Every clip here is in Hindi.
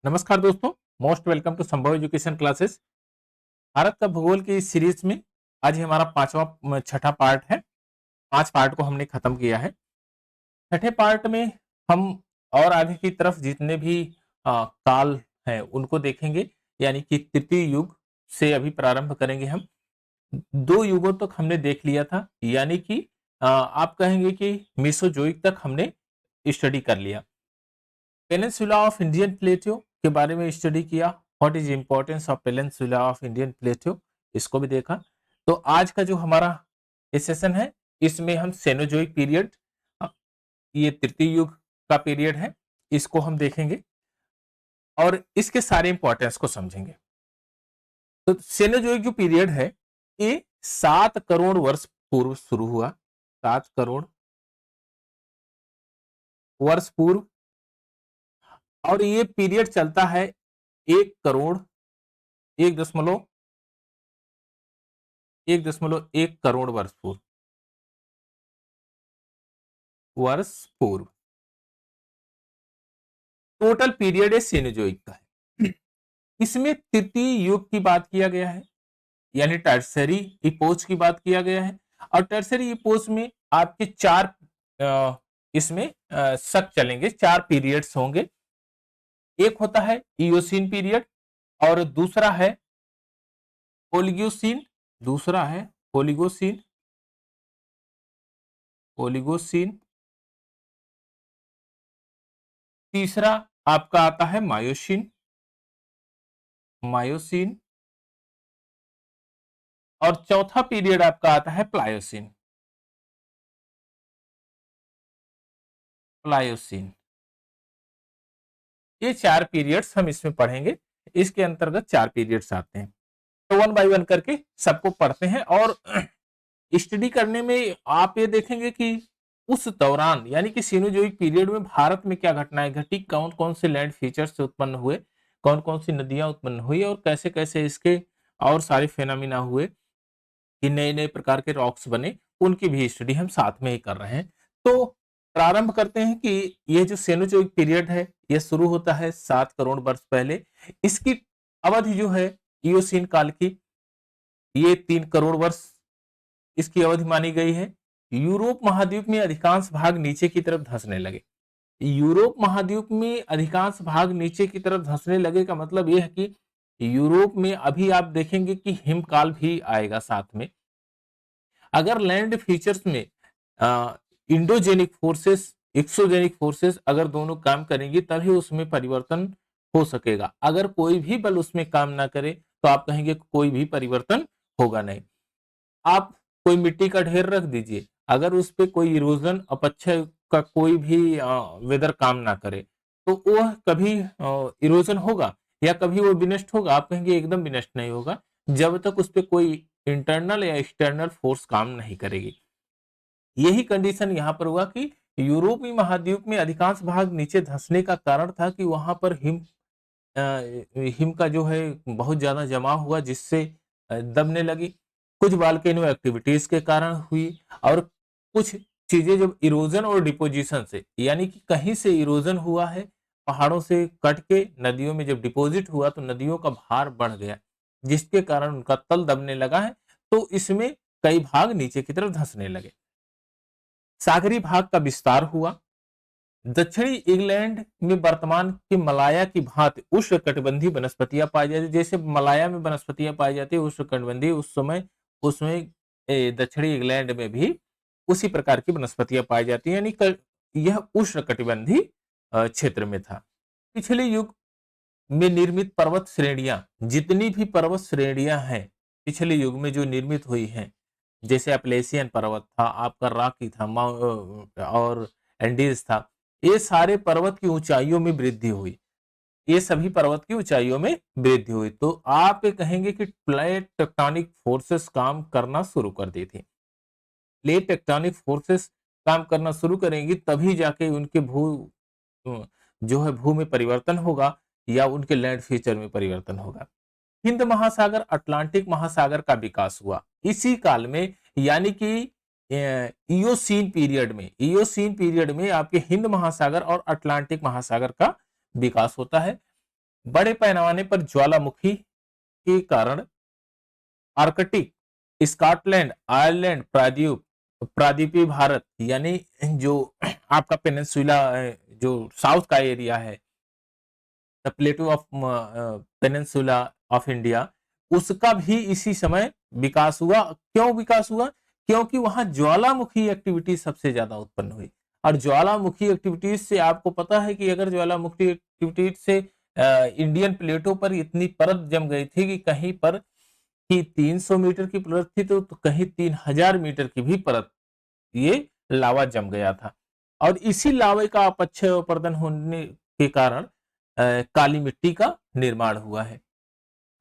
नमस्कार दोस्तों, मोस्ट वेलकम टू संभव एजुकेशन क्लासेस। भारत का भूगोल की इस सीरीज में आज ये हमारा छठा पार्ट है। 5 पार्ट को हमने खत्म किया है। छठे पार्ट में हम और आगे की तरफ जितने भी काल हैं उनको देखेंगे, यानी कि तृतीय युग से अभी प्रारंभ करेंगे हम। 2 युगों तक हमने देख लिया था, यानी कि आप कहेंगे कि मेसोजोइक तक हमने स्टडी कर लिया। पेनिनसुला ऑफ इंडियन प्लेटो के बारे में स्टडी किया। What is importance of peninsula of Indian plateau, इसको भी देखा। तो आज का जो हमारा ये सेशन है, इसमें हम सेनोजोइक पीरियड, ये तृतीय युग का पीरियड है, इसको हम देखेंगे और इसके सारे इंपॉर्टेंस को समझेंगे। तो सेनोजोइक जो पीरियड है, ये 7 करोड़ वर्ष पूर्व शुरू हुआ। 7 करोड़ वर्ष पूर्व, और ये पीरियड चलता है 1 करोड़ 1 1.1 करोड़ वर्ष पूर्व टोटल पीरियड है सेनोजोइक का है। इसमें तृतीय युग की बात किया गया है, यानी टर्सरी इपोज की बात किया गया है। और टर्सरी इपोज में आपके 4 इसमें शक चलेंगे, 4 पीरियड्स होंगे। एक होता है इयोसीन पीरियड, और दूसरा है ओलिगोसीन, दूसरा है ओलिगोसीन ओलिगोसीन तीसरा आपका आता है मायोसिन मायोसिन और चौथा पीरियड आपका आता है प्लायोसिन प्लायोसिन। ये 4 पीरियड्स हम इसमें पढ़ेंगे। इसके अंतर्गत 4 पीरियड्स आते हैं, तो वन बाय वन करके सबको पढ़ते हैं। और स्टडी करने में आप ये देखेंगे कि उस दौरान, यानी कि सीनोजोइक पीरियड में भारत में क्या घटनाएं घटी, कौन कौन से लैंड फीचर्स से उत्पन्न हुए, कौन कौन सी नदियां उत्पन्न हुई, और कैसे कैसे इसके और सारे फेनोमिना हुए कि नए नए प्रकार के रॉक्स बने, उनकी भी स्टडी हम साथ में ही कर रहे हैं। तो प्रारंभ करते हैं कि ये जो सेनोजोइक पीरियड है, ये शुरू होता है 7 करोड़ वर्ष पहले। इसकी अवधि जो है इयोसीन काल की, ये 3 करोड़ वर्ष इसकी अवधि मानी गई है। यूरोप महाद्वीप में अधिकांश भाग नीचे की तरफ धंसने लगे। यूरोप महाद्वीप में अधिकांश भाग नीचे की तरफ धंसने लगे का मतलब यह है कि यूरोप में अभी आप देखेंगे कि हिमकाल भी आएगा साथ में। अगर लैंड फीचर्स में इंडोजेनिक फोर्सेस, एक्सोजेनिक फोर्सेस अगर दोनों काम करेंगी, तभी उसमें परिवर्तन हो सकेगा। अगर कोई भी बल उसमें काम ना करे, तो आप कहेंगे कोई भी परिवर्तन होगा नहीं। आप कोई मिट्टी का ढेर रख दीजिए, अगर उस पे कोई इरोजन अपक्षय का कोई भी वेदर काम ना करे, तो वह कभी इरोजन होगा या कभी वो विनष्ट होगा? आप कहेंगे एकदम विनष्ट नहीं होगा, जब तक उस पे कोई इंटरनल या एक्सटर्नल फोर्स काम नहीं करेगी। यही कंडीशन यहाँ पर हुआ कि यूरोपीय महाद्वीप में अधिकांश भाग नीचे धंसने का कारण था कि वहां पर हिम का जो है बहुत ज्यादा जमा हुआ, जिससे दबने लगी। कुछ वॉल्केनो एक्टिविटीज के कारण हुई, और कुछ चीजें जब इरोजन और डिपोजिशन से, यानी कि कहीं से इरोजन हुआ है, पहाड़ों से कट के नदियों में जब डिपॉजिट हुआ, तो नदियों का भार बढ़ गया, जिसके कारण उनका तल दबने लगा है। तो इसमें कई भाग नीचे की तरफ धंसने लगे। सागरी भाग का विस्तार हुआ। दक्षिणी इंग्लैंड में वर्तमान के मलाया की भांति उष्णकटिबंधीय वनस्पतियां पाई जाती, जैसे मलाया में वनस्पतियां पाई जाती है उष्णकटिबंधीय, उस समय उसमें दक्षिणी इंग्लैंड में भी उसी प्रकार की वनस्पतियां पाई जाती है, यानी यह उष्णकटिबंधीय क्षेत्र में था। पिछले युग में निर्मित पर्वत श्रेणियां, जितनी भी पर्वत श्रेणियां हैं पिछले युग में जो निर्मित हुई हैं, जैसे अपलेशियन पर्वत था, आपका रॉकी था, और एंडीज था, ये सारे पर्वत की ऊंचाइयों में वृद्धि हुई। ये सभी पर्वत की ऊंचाइयों में वृद्धि हुई, तो आप ये कहेंगे कि प्लेट टेक्टोनिक फोर्सेस काम करना शुरू कर दी थी। प्लेट टेक्टोनिक फोर्सेस काम करना शुरू करेंगी, तभी जाके उनके जो है भू में परिवर्तन होगा, या उनके लैंड फीचर में परिवर्तन होगा। हिंद महासागर, अटलांटिक महासागर का विकास हुआ इसी काल में, यानी कि इयोसीन पीरियड में आपके हिंद महासागर और अटलांटिक महासागर का विकास होता है। बड़े पैमाने पर ज्वालामुखी के कारण आर्कटिक, स्कॉटलैंड, आयरलैंड, प्रायद्वीप, प्रायद्वीपीय भारत यानी जो आपका पेनिनसुला जो साउथ का एरिया है, the प्लेटू of peninsula of India, उसका भी इसी समय विकास हुआ। क्यों विकास हुआ? क्योंकि वहां ज्वालामुखी एक्टिविटी सबसे ज्यादा उत्पन्न हुई। और ज्वालामुखी एक्टिविटीज से आपको पता है कि अगर ज्वालामुखी एक्टिविटीज से इंडियन प्लेटों पर इतनी परत जम गई थी कि कहीं पर कि 300 मीटर की परत थी तो कहीं 3000 मीटर की भी परत ये लावा जम गया था। और इसी लावे का अपक्षय अपर्दन होने के कारण काली मिट्टी का निर्माण हुआ है।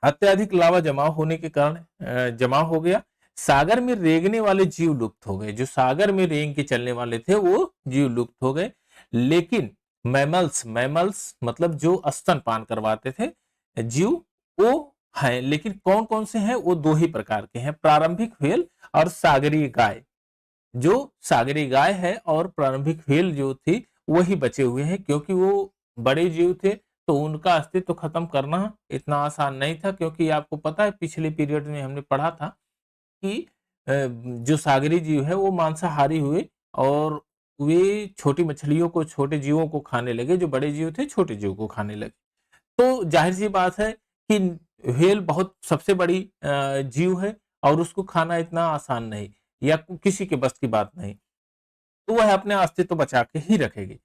अत्यधिक लावा जमाव होने के कारण जमा हो गया। सागर में रेंगने वाले जीव लुप्त हो गए। जो सागर में रेंग के चलने वाले थे वो जीव लुप्त हो गए। लेकिन मैमल्स, मैमल्स मतलब जो स्तनपान करवाते थे जीव, वो हैं। लेकिन कौन कौन से हैं? वो दो ही प्रकार के हैं, प्रारंभिक व्हेल और सागरीय गाय। जो सागरी गाय है और प्रारंभिक व्हेल जो थी वही बचे हुए हैं, क्योंकि वो बड़े जीव थे तो उनका अस्तित्व खत्म करना इतना आसान नहीं था। क्योंकि आपको पता है पिछले पीरियड में हमने पढ़ा था कि जो सागरी जीव है वो मांसाहारी हुए और वे छोटी मछलियों को, छोटे जीवों को खाने लगे। जो बड़े जीव थे छोटे जीव को खाने लगे। तो जाहिर सी बात है कि व्हेल बहुत सबसे बड़ी जीव है और उसको खाना इतना आसान नहीं या किसी के बस की बात नहीं, तो वह अपने अस्तित्व बचा के ही रखेगी।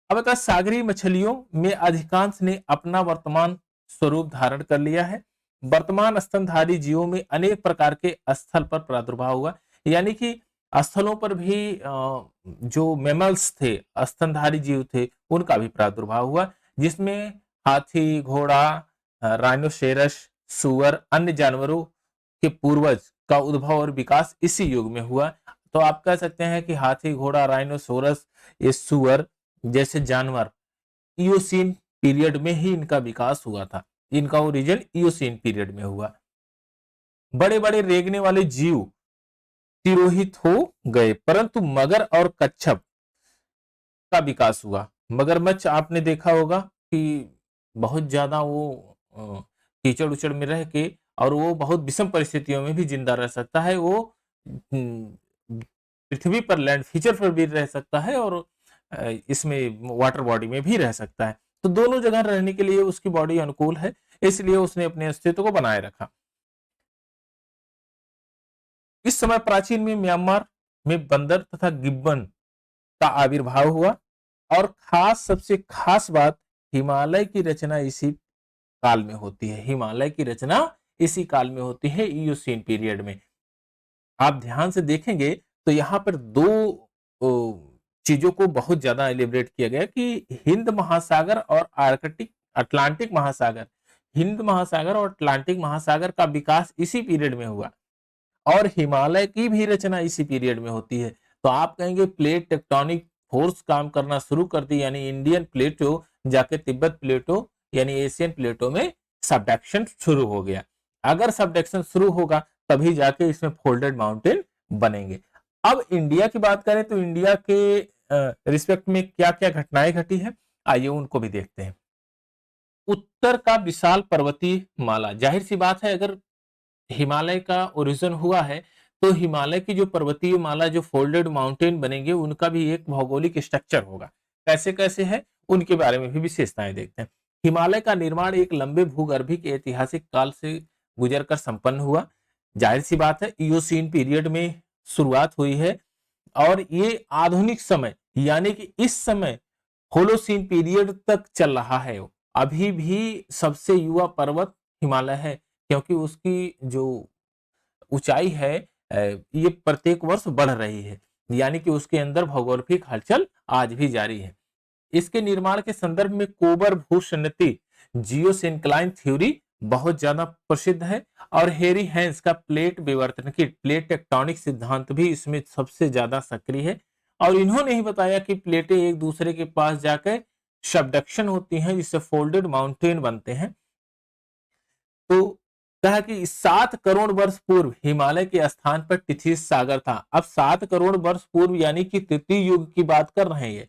अब बता, सागरीय मछलियों में अधिकांश ने अपना वर्तमान स्वरूप धारण कर लिया है। वर्तमान स्तनधारी जीवों में अनेक प्रकार के स्थल पर प्रादुर्भाव हुआ। यानी कि स्थलों पर भी जो मैमल्स थे, स्तनधारी जीव थे, उनका भी प्रादुर्भाव हुआ, जिसमें हाथी, घोड़ा, राइनोसेरस, सुअर, अन्य जानवरों के पूर्वज का उद्भव और विकास इसी युग में हुआ। तो आप कह सकते हैं कि हाथी, घोड़ा, राइनोसोरस, ये सुअर जैसे जानवर इयोसीन पीरियड में ही इनका विकास हुआ था। इनका ओरिजिन इयोसीन पीरियड में हुआ। बड़े बड़े रेंगने वाले जीव तिरोहित हो गए, परंतु मगर और कच्छप का विकास हुआ। मगरमच्छ आपने देखा होगा कि बहुत ज्यादा वो कीचड़ उचड़ में रह के, और वो बहुत विषम परिस्थितियों में भी जिंदा रह सकता है। वो पृथ्वी पर लैंड फीचर पर भी रह सकता है और इसमें वाटर बॉडी में भी रह सकता है। तो दोनों जगह रहने के लिए उसकी बॉडी अनुकूल है, इसलिए उसने अपने अस्तित्व को बनाए रखा। इस समय प्राचीन में म्यांमार में बंदर तथा गिब्बन का आविर्भाव हुआ। और सबसे खास बात, हिमालय की रचना इसी काल में होती है। हिमालय की रचना इसी काल में होती है, इयोसीन पीरियड में। आप ध्यान से देखेंगे तो यहाँ पर दो चीजों को बहुत ज्यादा एलिब्रेट किया गया कि हिंद महासागर और आर्कटिक, अटलांटिक महासागर, हिंद महासागर और अटलांटिक महासागर का विकास इसी पीरियड में हुआ और हिमालय की भी रचना इसी पीरियड में होती है। तो आप कहेंगे प्लेट टेक्टोनिक फोर्स काम करना शुरू कर दी, यानी इंडियन प्लेटो जाके तिब्बत प्लेटो यानी एशियन प्लेटो में सबडक्शन शुरू हो गया। अगर सबडक्शन शुरू होगा तभी जाके इसमें फोल्डेड माउंटेन बनेंगे। अब इंडिया की बात करें तो इंडिया के रिस्पेक्ट में क्या क्या घटनाएं घटी है, आइए उनको भी देखते हैं। उत्तर का विशाल पर्वतीय माला, जाहिर सी बात है अगर हिमालय का ओरिजिन हुआ है तो हिमालय की जो पर्वतीय माला, जो फोल्डेड माउंटेन बनेंगे, उनका भी एक भौगोलिक स्ट्रक्चर होगा। कैसे कैसे है उनके बारे में भी विशेषताएं देखते हैं। हिमालय का निर्माण एक लंबे भूगर्भिक ऐतिहासिक काल से गुजरकर संपन्न हुआ। जाहिर सी बात है इयोसीन पीरियड में शुरुआत हुई है और ये आधुनिक समय यानी कि इस समय होलोसीन पीरियड तक चल रहा है। अभी भी सबसे युवा पर्वत हिमालय है, क्योंकि उसकी जो ऊंचाई है ये प्रत्येक वर्ष बढ़ रही है, यानी कि उसके अंदर भौगोलिक हलचल आज भी जारी है। इसके निर्माण के संदर्भ में कोबर भूसन्नति जियोसिंक्लाइन थ्योरी बहुत ज्यादा प्रसिद्ध है और हेरी हैंस का प्लेट विवर्तन की प्लेट टेक्टोनिक सिद्धांत भी इसमें सबसे ज्यादा सक्रिय है। और इन्होंने ही बताया कि प्लेटें एक दूसरे के पास जाकर सबडक्शन होती हैं, जिससे फोल्डेड माउंटेन बनते हैं। तो कहा कि 7 करोड़ वर्ष पूर्व हिमालय के स्थान पर टिथिस सागर था। अब 7 करोड़ वर्ष पूर्व यानी कि तृतीय युग की बात कर रहे हैं ये,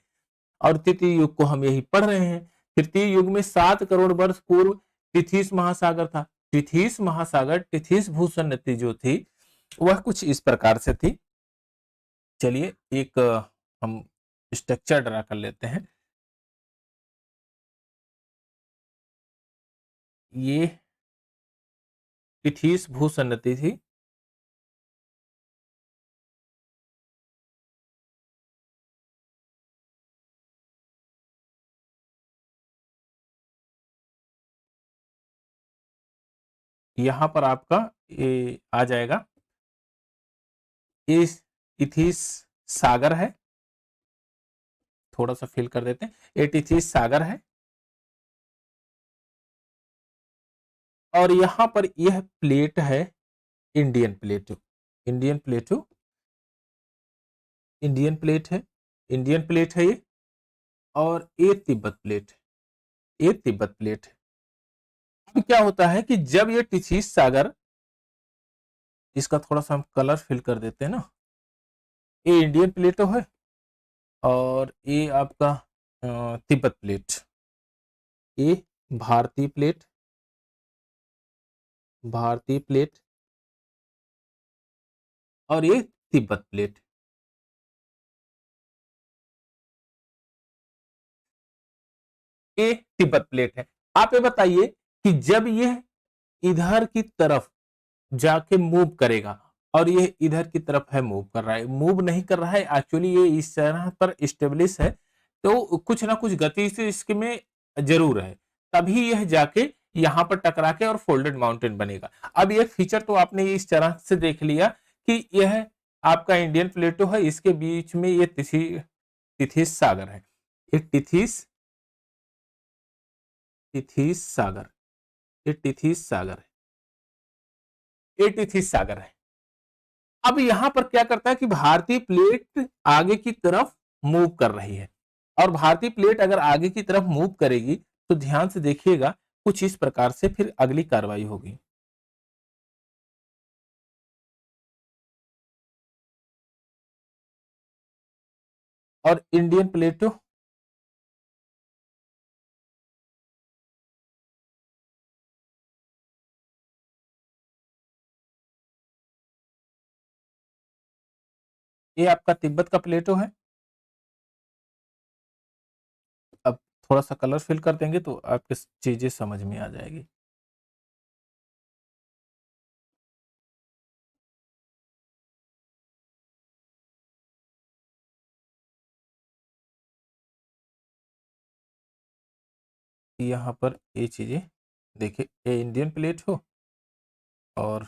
और तृतीय युग को हम यही पढ़ रहे हैं। तृतीय युग में 7 करोड़ वर्ष पूर्व टिथिस महासागर था। टिथिस महासागर, टिथिस भूषण नदी जो थी वह कुछ इस प्रकार से थी। चलिए एक हम स्ट्रक्चर ड्रा कर लेते हैं। ये टिथिस भूषण नदी थी। यहां पर आपका ये आ जाएगा, इस टिथिस सागर है, थोड़ा सा फिल कर देते हैं, ये टिथिस सागर है और यहां पर यह प्लेट है इंडियन प्लेटो। इंडियन प्लेटो, इंडियन प्लेट है, इंडियन प्लेट है ये, और ये तिब्बत प्लेट है, ये तिब्बत प्लेट है। अब क्या होता है कि जब ये टिथिस सागर, इसका थोड़ा सा हम कलर फिल कर देते हैं ना, ये इंडियन प्लेटो है और ये आपका तिब्बत प्लेट, ये भारतीय प्लेट, भारतीय प्लेट और ये तिब्बत प्लेट। ये तिब्बत प्लेट है। आप ये बताइए कि जब यह इधर की तरफ जाके मूव करेगा और ये इधर की तरफ है, मूव कर रहा है, मूव नहीं कर रहा है एक्चुअली, ये इस तरह पर स्टेब्लिश है, तो कुछ ना कुछ गति से इसमें जरूर है, तभी यह जाके यहां पर टकरा के और फोल्डेड माउंटेन बनेगा। अब ये फीचर तो आपने इस तरह से देख लिया कि यह आपका इंडियन प्लेटो है, इसके बीच में ये तिथिस सागर है, ये तिथिस सागर, ये तिथिस सागर है, ये तिथिस सागर है। अब यहां पर क्या करता है कि भारतीय प्लेट आगे की तरफ मूव कर रही है, और भारतीय प्लेट अगर आगे की तरफ मूव करेगी तो ध्यान से देखिएगा कुछ इस प्रकार से फिर अगली कार्रवाई होगी। और इंडियन प्लेटो, ये आपका तिब्बत का प्लेटो है। अब थोड़ा सा कलर फिल कर देंगे तो आपके चीजें समझ में आ जाएगी। यहाँ पर ये चीजें देखिए, ये इंडियन प्लेट हो और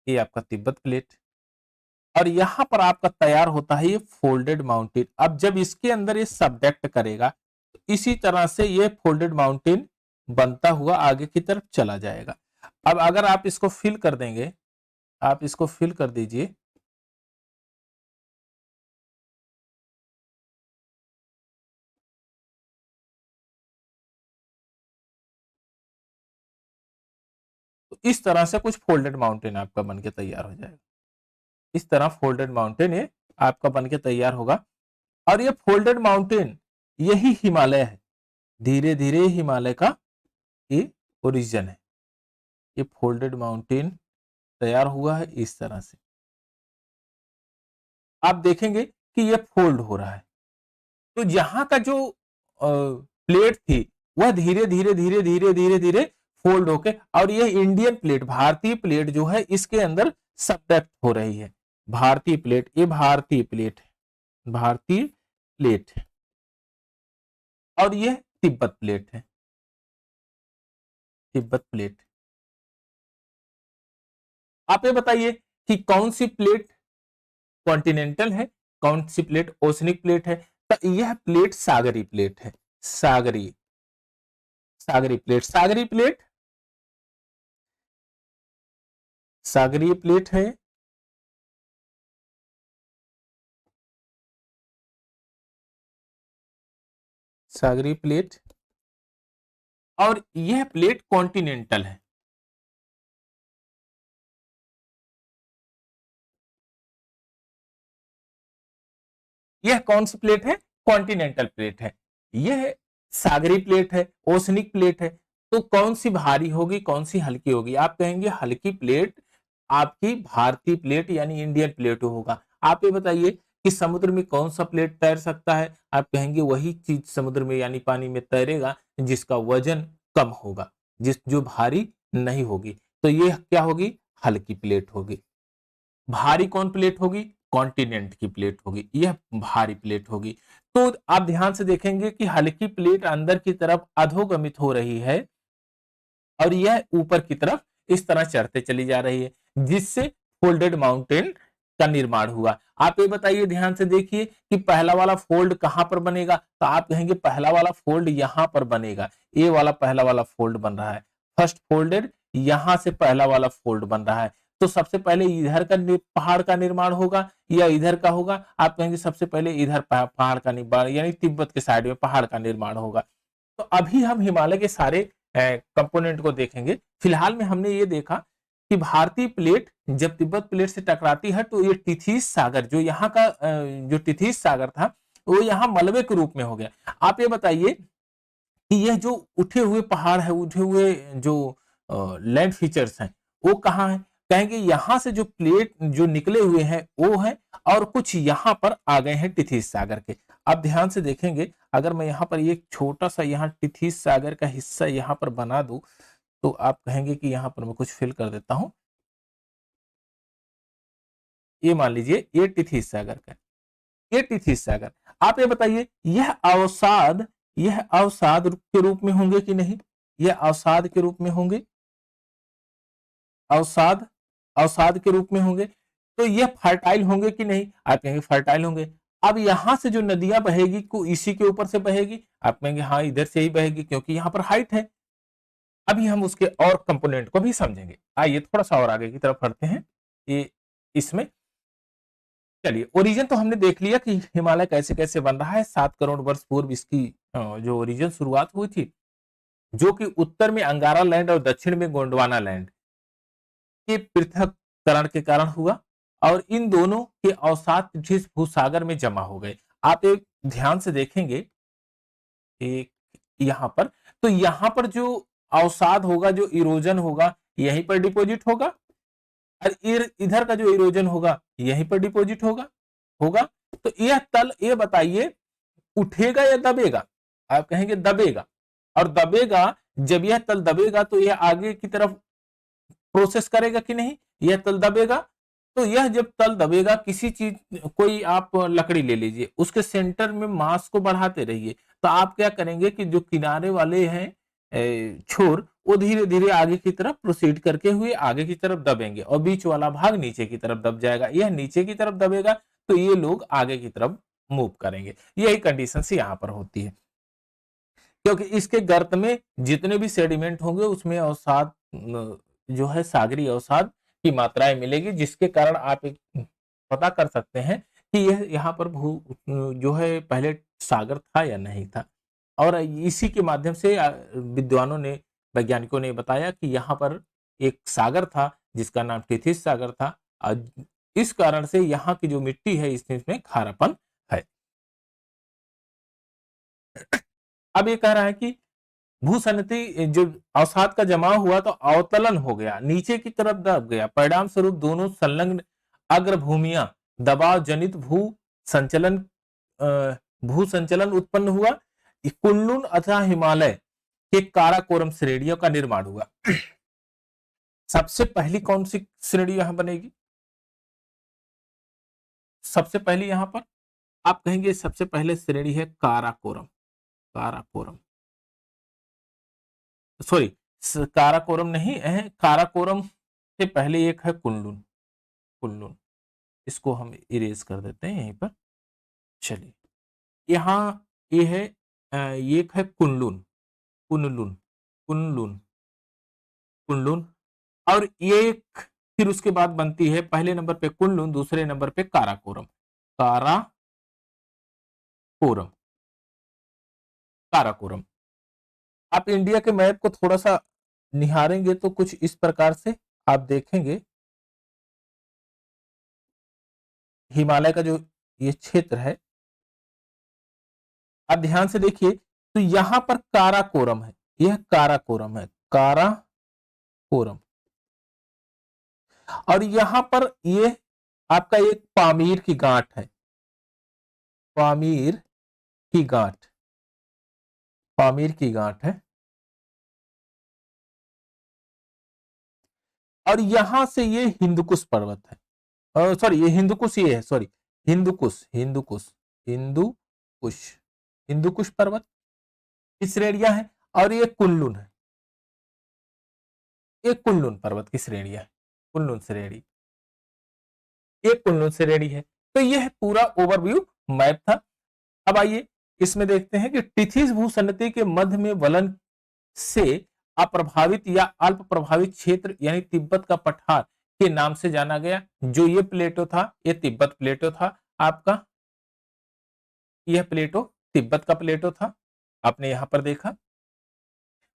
ये आपका तिब्बत प्लेट, और यहां पर आपका तैयार होता है ये फोल्डेड माउंटेन। अब जब इसके अंदर ये सबडेक्ट करेगा तो इसी तरह से ये फोल्डेड माउंटेन बनता हुआ आगे की तरफ चला जाएगा। अब अगर आप इसको फिल कर देंगे, आप इसको फिल कर दीजिए, तो इस तरह से कुछ फोल्डेड माउंटेन आपका बन के तैयार हो जाएगा। इस तरह फोल्डेड माउंटेन ये आपका बन के तैयार होगा, और ये फोल्डेड माउंटेन यही हिमालय है, धीरे धीरे हिमालय का ये ओरिजिन है। ये फोल्डेड माउंटेन तैयार हुआ है इस तरह से, आप देखेंगे कि ये फोल्ड हो रहा है। तो यहां का जो प्लेट थी वह धीरे धीरे धीरे धीरे धीरे धीरे फोल्ड होके, और ये इंडियन प्लेट, भारतीय प्लेट जो है इसके अंदर सबडक्ट हो रही है। भारतीय प्लेट, ये भारतीय प्लेट है, भारतीय प्लेट है, और यह तिब्बत प्लेट है, तिब्बत प्लेट। आप ये बताइए कि कौन सी प्लेट कॉन्टिनेंटल है, कौन सी प्लेट ओशनिक प्लेट है। तो यह प्लेट सागरी प्लेट है, सागरी, सागरी प्लेट, सागरी प्लेट, सागरीय प्लेट है। सागरी प्लेट, और यह प्लेट कॉन्टिनेंटल है। यह कौन सी प्लेट है, कॉन्टिनेंटल प्लेट है। यह सागरी प्लेट है, ओशनिक प्लेट है। तो कौन सी भारी होगी, कौन सी हल्की होगी? आप कहेंगे हल्की प्लेट आपकी भारतीय प्लेट यानी इंडियन प्लेट होगा। आप ये बताइए कि समुद्र में कौन सा प्लेट तैर सकता है? आप कहेंगे वही चीज समुद्र में यानी पानी में तैरेगा जिसका वजन कम होगा, जो भारी नहीं होगी। तो ये क्या होगी? हल्की प्लेट होगी। भारी कौन प्लेट होगी? कॉन्टिनेंट की प्लेट होगी, यह भारी प्लेट होगी। तो आप ध्यान से देखेंगे कि हल्की प्लेट अंदर की तरफ अधोगमित हो रही है और यह ऊपर की तरफ इस तरह चढ़ते चली जा रही है, जिससे फोल्डेड माउंटेन का निर्माण हुआ। आप ये बताइए, ध्यान से देखिए कि पहला वाला फोल्ड कहां पर बनेगा? तो आप कहेंगे पहला वाला फोल्ड यहां पर बनेगा। ये वाला पहला वाला फोल्ड बन रहा है, फर्स्ट फोल्डेड, यहां से पहला वाला फोल्ड बन रहा है। तो सबसे पहले इधर का पहाड़ का निर्माण होगा या इधर का होगा? आप कहेंगे सबसे पहले इधर पहाड़ का निर्माण यानी तिब्बत के साइड में पहाड़ का निर्माण होगा। तो अभी हम हिमालय के सारे कंपोनेंट को देखेंगे। फिलहाल में हमने ये देखा कि भारतीय प्लेट जब तिब्बत प्लेट से टकराती है तो ये टिथीस सागर, जो यहाँ का जो टिथीस सागर था, वो यहाँ मलबे के रूप में हो गया। आप ये बताइए कि यह जो उठे हुए पहाड़ है, उठे हुए जो लैंड फीचर्स हैं, वो कहाँ है? कहेंगे यहाँ से जो प्लेट जो निकले हुए हैं वो है, और कुछ यहाँ पर आ गए हैं टिथीस सागर के। आप ध्यान से देखेंगे, अगर मैं यहाँ पर एक छोटा सा यहाँ टिथीस सागर का हिस्सा यहाँ पर बना दूं, तो आप कहेंगे कि यहाँ पर मैं कुछ फिल कर देता हूं। ये मान लीजिए ये टिथीस सागर का, ये टिथीस सागर। आप ये बताइए यह अवसाद के रूप में होंगे कि नहीं? यह अवसाद के रूप में होंगे, अवसाद अवसाद के रूप में होंगे। तो यह फर्टाइल होंगे कि नहीं? आप कहेंगे फर्टाइल होंगे। अब यहां से जो नदियां बहेगी को इसी के ऊपर से बहेगी? आप कहेंगे हाँ इधर से ही बहेगी क्योंकि यहाँ पर हाइट है। अभी हम उसके और कंपोनेंट को भी समझेंगे। आइए थोड़ा सा और आगे की तरफ बढ़ते हैं। ये इसमें चलिए, ओरिजिन तो हमने देख लिया कि हिमालय कैसे कैसे बन रहा है। 7 करोड़ वर्ष पूर्व इसकी जो ओरिजिन शुरुआत हुई थी, जो कि उत्तर में अंगारा लैंड और दक्षिण में गोंडवाना लैंड के पृथककरण के कारण हुआ, और इन दोनों के अवसाद जिस भूसागर में जमा हो गए। आप एक ध्यान से देखेंगे एक यहाँ पर, तो यहाँ पर जो अवसाद होगा, जो इरोजन होगा, यहीं पर डिपॉजिट होगा, और इधर का जो इरोजन होगा यहीं पर डिपॉजिट होगा होगा। तो यह तल, ये बताइए, उठेगा या दबेगा? आप कहेंगे दबेगा। और दबेगा, जब यह तल दबेगा तो यह आगे की तरफ प्रोसेस करेगा कि नहीं? यह तल दबेगा। तो यह जब तल दबेगा, किसी चीज, कोई आप लकड़ी ले लीजिए, उसके सेंटर में मास को बढ़ाते रहिए, तो आप क्या करेंगे कि जो किनारे वाले हैं छोर, वो धीरे धीरे आगे की तरफ प्रोसीड करके हुए आगे की तरफ दबेंगे, और बीच वाला भाग नीचे की तरफ दब जाएगा। यह नीचे की तरफ दबेगा तो ये लोग आगे की तरफ मूव करेंगे। यही कंडीशन यहाँ पर होती है, क्योंकि इसके गर्त में जितने भी सेडिमेंट होंगे उसमें अवसाद जो है सागरी अवसाद की मात्राएं मिलेगी, जिसके कारण आप एक पता कर सकते हैं कि यह यहाँ पर भू जो है पहले सागर था या नहीं था। और इसी के माध्यम से विद्वानों ने, वैज्ञानिकों ने बताया कि यहाँ पर एक सागर था जिसका नाम टिथिस सागर था। इस कारण से यहाँ की जो मिट्टी है इसमें खारापन है। अब ये कह रहा है कि भूसन्नति, जो अवसाद का जमाव हुआ तो अवतलन हो गया, नीचे की तरफ दब गया। परिणाम स्वरूप दोनों संलग्न अग्रभूमियां दबाव जनित संचलन भू संचलन उत्पन्न हुआ। कुनलुन अथवा हिमालय के काराकोरम श्रेणियों का निर्माण हुआ। सबसे पहली कौन सी श्रेणी यहां बनेगी? सबसे पहली यहां पर आप कहेंगे सबसे पहले श्रेणी है काराकोरम। काराकोरम, सॉरी, काराकोरम नहीं है, काराकोरम से पहले एक है कुनलुन। कुनलुन, इसको हम इरेज कर देते हैं यहीं पर। चलिए, यहाँ ये है ये एक है कुनलुन। कुनलुन, कुनलुन, कुनलुन, और ये एक, फिर उसके बाद बनती है पहले नंबर पे कुनलुन, दूसरे नंबर पे काराकोरम। काराकोरम, काराकोरम। आप इंडिया के मैप को थोड़ा सा निहारेंगे तो कुछ इस प्रकार से आप देखेंगे, हिमालय का जो ये क्षेत्र है, अब ध्यान से देखिए, तो यहां पर काराकोरम है, यह काराकोरम है, काराकोरम, और यहां पर ये आपका एक पामीर की गांठ है, पामीर की गांठ, पामीर की गांठ है, और यहां से ये हिंदुकुश पर्वत है, सॉरी ये हिंदुकुश, ये है सॉरी, हिंदुकुश, हिंदुकुश, हिंदुकुश, हिंदुकुश पर्वत की श्रेणियां है, और ये कुनलुन है, ये कुनलुन पर्वत की श्रेणियां है, कुनलुन श्रेणी, एक कुनलुन श्रेणी है। तो यह पूरा ओवरव्यू मैप था। अब आइए इसमें देखते हैं कि टिथिस भूसन्नति के मध्य में वलन से अप्रभावित या अल्प प्रभावित क्षेत्र यानी तिब्बत का पठार के नाम से जाना गया। जो ये प्लेटो था, ये तिब्बत प्लेटो था आपका, यह प्लेटो तिब्बत का प्लेटो था, आपने यहां पर देखा।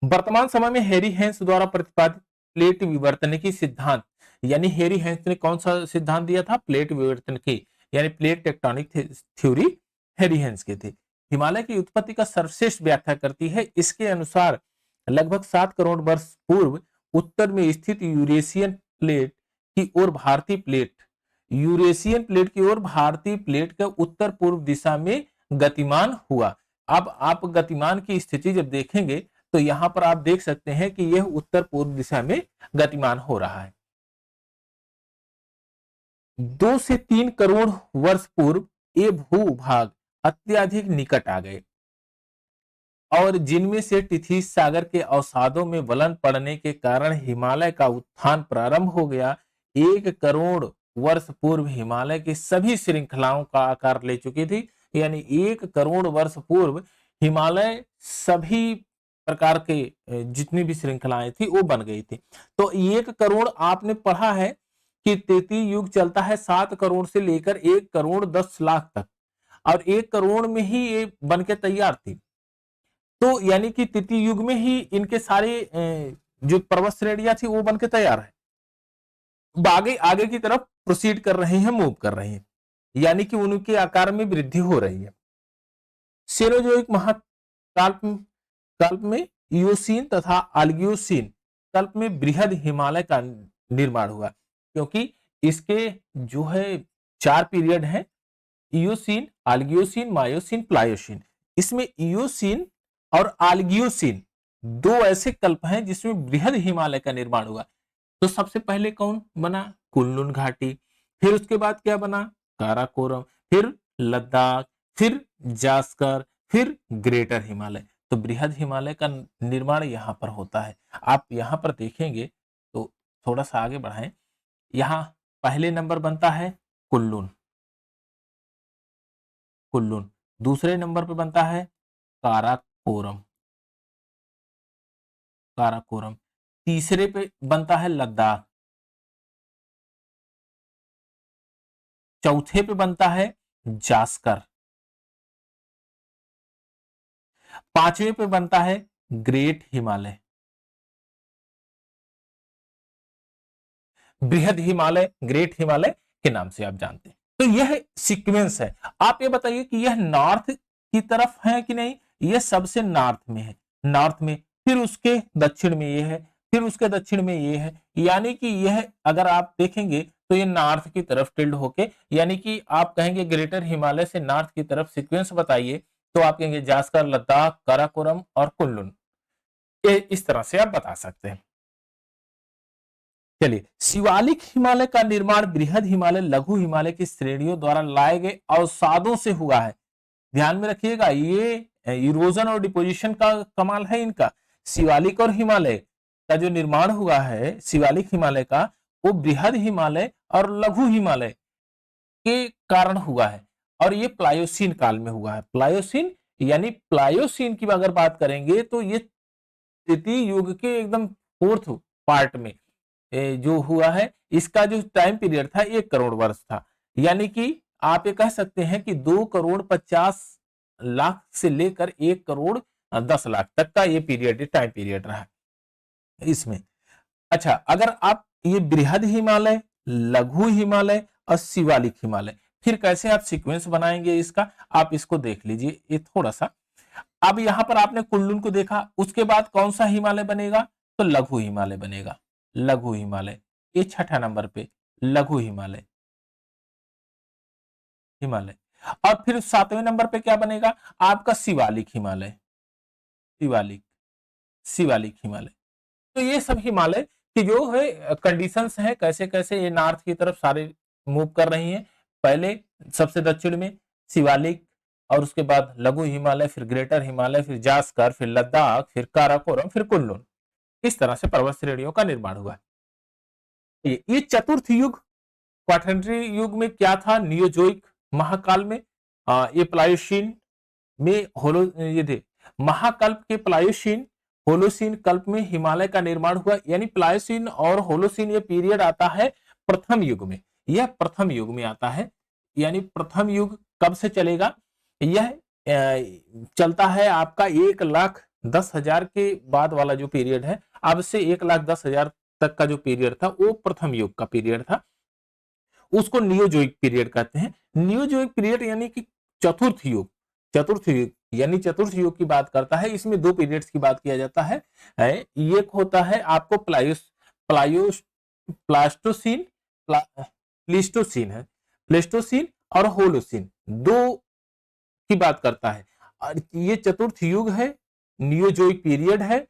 वर्तमान समय में हेरी हेंस द्वारा प्रतिपादित प्लेट विवर्तन की सिद्धांत, यानी हेरी हेंस ने कौन सा सिद्धांत दिया था? प्लेट विवर्तन की, यानी प्लेट टेक्टोनिक थ्योरी हेरी हेंस के थे। हिमालय की उत्पत्ति का सर्वश्रेष्ठ व्याख्या करती है। इसके अनुसार लगभग 7 करोड़ वर्ष पूर्व उत्तर में स्थित यूरेशियन प्लेट की ओर भारतीय प्लेट, यूरेशियन प्लेट की ओर भारतीय प्लेट के उत्तर पूर्व दिशा में गतिमान हुआ। अब आप गतिमान की स्थिति जब देखेंगे तो यहां पर आप देख सकते हैं कि यह उत्तर पूर्व दिशा में गतिमान हो रहा है। 2 से 3 करोड़ वर्ष पूर्व ये भूभाग अत्यधिक निकट आ गए और जिनमें से टिथिस सागर के अवसादों में वलन पड़ने के कारण हिमालय का उत्थान प्रारंभ हो गया। 1 करोड़ वर्ष पूर्व हिमालय की सभी श्रृंखलाओं का आकार ले चुकी थी, यानी 1 करोड़ वर्ष पूर्व हिमालय सभी प्रकार के जितनी भी श्रृंखलाएं थी वो बन गई थी। तो 1 करोड़ आपने पढ़ा है कि तृतीय युग चलता है 7 करोड़ से लेकर 1 करोड़ 10 लाख तक, और 1 करोड़ में ही ये बन के तैयार थी। तो यानी कि तृतीय युग में ही इनके सारे जो पर्वत श्रेणियां थी वो बन के तैयार है, आगे आगे की तरफ प्रोसीड कर रहे हैं, मूव कर रहे हैं, यानी कि उनके आकार में वृद्धि हो रही है। सेरोजोइक महाकल्प कल्प में इयोसीन तथा आल्गियोसीन कल्प में बृहद हिमालय का निर्माण हुआ, क्योंकि इसके जो है 4 पीरियड हैं, इयोसीन, आल्गियोसीन, मायोसीन, प्लायोसीन। इसमें इयोसीन और आल्गियोसीन 2 ऐसे कल्प हैं जिसमें बृहद हिमालय का निर्माण हुआ। तो सबसे पहले कौन बना? कुनलुन घाटी, फिर उसके बाद क्या बना? काराकोरम, फिर लद्दाख, फिर जास्कर, फिर ग्रेटर हिमालय। तो बृहद हिमालय का निर्माण यहां पर होता है। आप यहां पर देखेंगे तो थोड़ा सा आगे बढ़ाएं, यहां पहले नंबर बनता है कुल्लून, कुल्लून, दूसरे नंबर पर बनता है काराकोरम, काराकोरम, तीसरे पे बनता है लद्दाख, चौथे पे बनता है जास्कर, पांचवें पे बनता है ग्रेट हिमालय, बृहद हिमालय, ग्रेट हिमालय के नाम से आप जानते हैं। तो यह सीक्वेंस है। आप ये बताइए कि यह नॉर्थ की तरफ है कि नहीं? यह सबसे नॉर्थ में है, नॉर्थ में, फिर उसके दक्षिण में ये है, फिर उसके दक्षिण में ये है, यानी कि यह अगर आप देखेंगे तो ये नॉर्थ की तरफ टिल्ड होके, यानी कि आप कहेंगे ग्रेटर हिमालय से नॉर्थ की तरफ सीक्वेंस बताइए, तो आप कहेंगे जास्कर, लद्दाख, काराकोरम और कुल्लुन। ये इस तरह से आप बता सकते हैं। चलिए, शिवालिक हिमालय का निर्माण बृहद हिमालय, लघु हिमालय की श्रेणियों द्वारा लाए गए अवसादों से हुआ है। ध्यान में रखिएगा, ये इरोजन और डिपोजिशन का कमाल है इनका। शिवालिक और हिमालय का जो निर्माण हुआ है, शिवालिक हिमालय का, वो बृहद हिमालय और लघु हिमालय के कारण हुआ है, और ये प्लायोसीन काल में हुआ है। प्लायोसीन यानी प्लायोसीन की अगर बात करेंगे तो ये तृतीय युग के एकदम 4th पार्ट में जो हुआ है। इसका जो टाइम पीरियड था 1 करोड़ वर्ष था, यानी कि आप ये कह सकते हैं कि 2 करोड़ 50 लाख से लेकर 1 करोड़ 10 लाख तक का ये पीरियड, टाइम पीरियड रहा इसमें। अच्छा, अगर आप ये बृहद हिमालय, लघु हिमालय और शिवालिक हिमालय, फिर कैसे आप सीक्वेंस बनाएंगे इसका, आप इसको देख लीजिए। ये थोड़ा सा अब यहाँ पर आपने कुल्लून को देखा, उसके बाद कौन सा हिमालय बनेगा, तो लघु हिमालय बनेगा, लघु हिमालय, ये छठा नंबर पे लघु हिमालय, हिमालय। और फिर सातवें नंबर पे क्या बनेगा आपका शिवालिक हिमालय, शिवालिक, शिवालिक हिमालय। तो ये सब हिमालय की जो है कंडीशंस हैं, कैसे कैसे ये नॉर्थ की तरफ सारे मूव कर रही हैं। पहले सबसे दक्षिण में शिवालिक, और उसके बाद लघु हिमालय, फिर ग्रेटर हिमालय, फिर जास्कर, फिर लद्दाख, फिर काराकोरम, फिर कुल्लू। इस तरह से पर्वत श्रेणियों का निर्माण हुआ। ये चतुर्थ युग, क्वाटरनरी युग में क्या था, नियोजोइक महाकाल में ये प्लायोशीन में होलो ये थे महाकल्प के प्लायोशीन होलोसीन कल्प में हिमालय का निर्माण हुआ। यानी प्लायोसीन और होलोसीन ये पीरियड आता है प्रथम युग में, यह प्रथम युग में आता है। यानी प्रथम युग कब से चलेगा, यह चलता है आपका 1,10,000 के बाद वाला जो पीरियड है, अब से 1,10,000 तक का जो पीरियड था वो प्रथम युग का पीरियड था, उसको नियोजोइक पीरियड कहते हैं। नियोजोइक पीरियड यानी कि चतुर्थ युग, चतुर्थ युग यानी चतुर्थ युग की बात करता है। इसमें दो पीरियड्स की बात किया जाता है। एक होता है आपको प्लायोस प्लास्टोसीन, प्लीस्टोसीन है, प्लेस्टोसीन और होलोसीन, दो की बात करता है। और ये चतुर्थ युग है, नियोजोइक पीरियड है।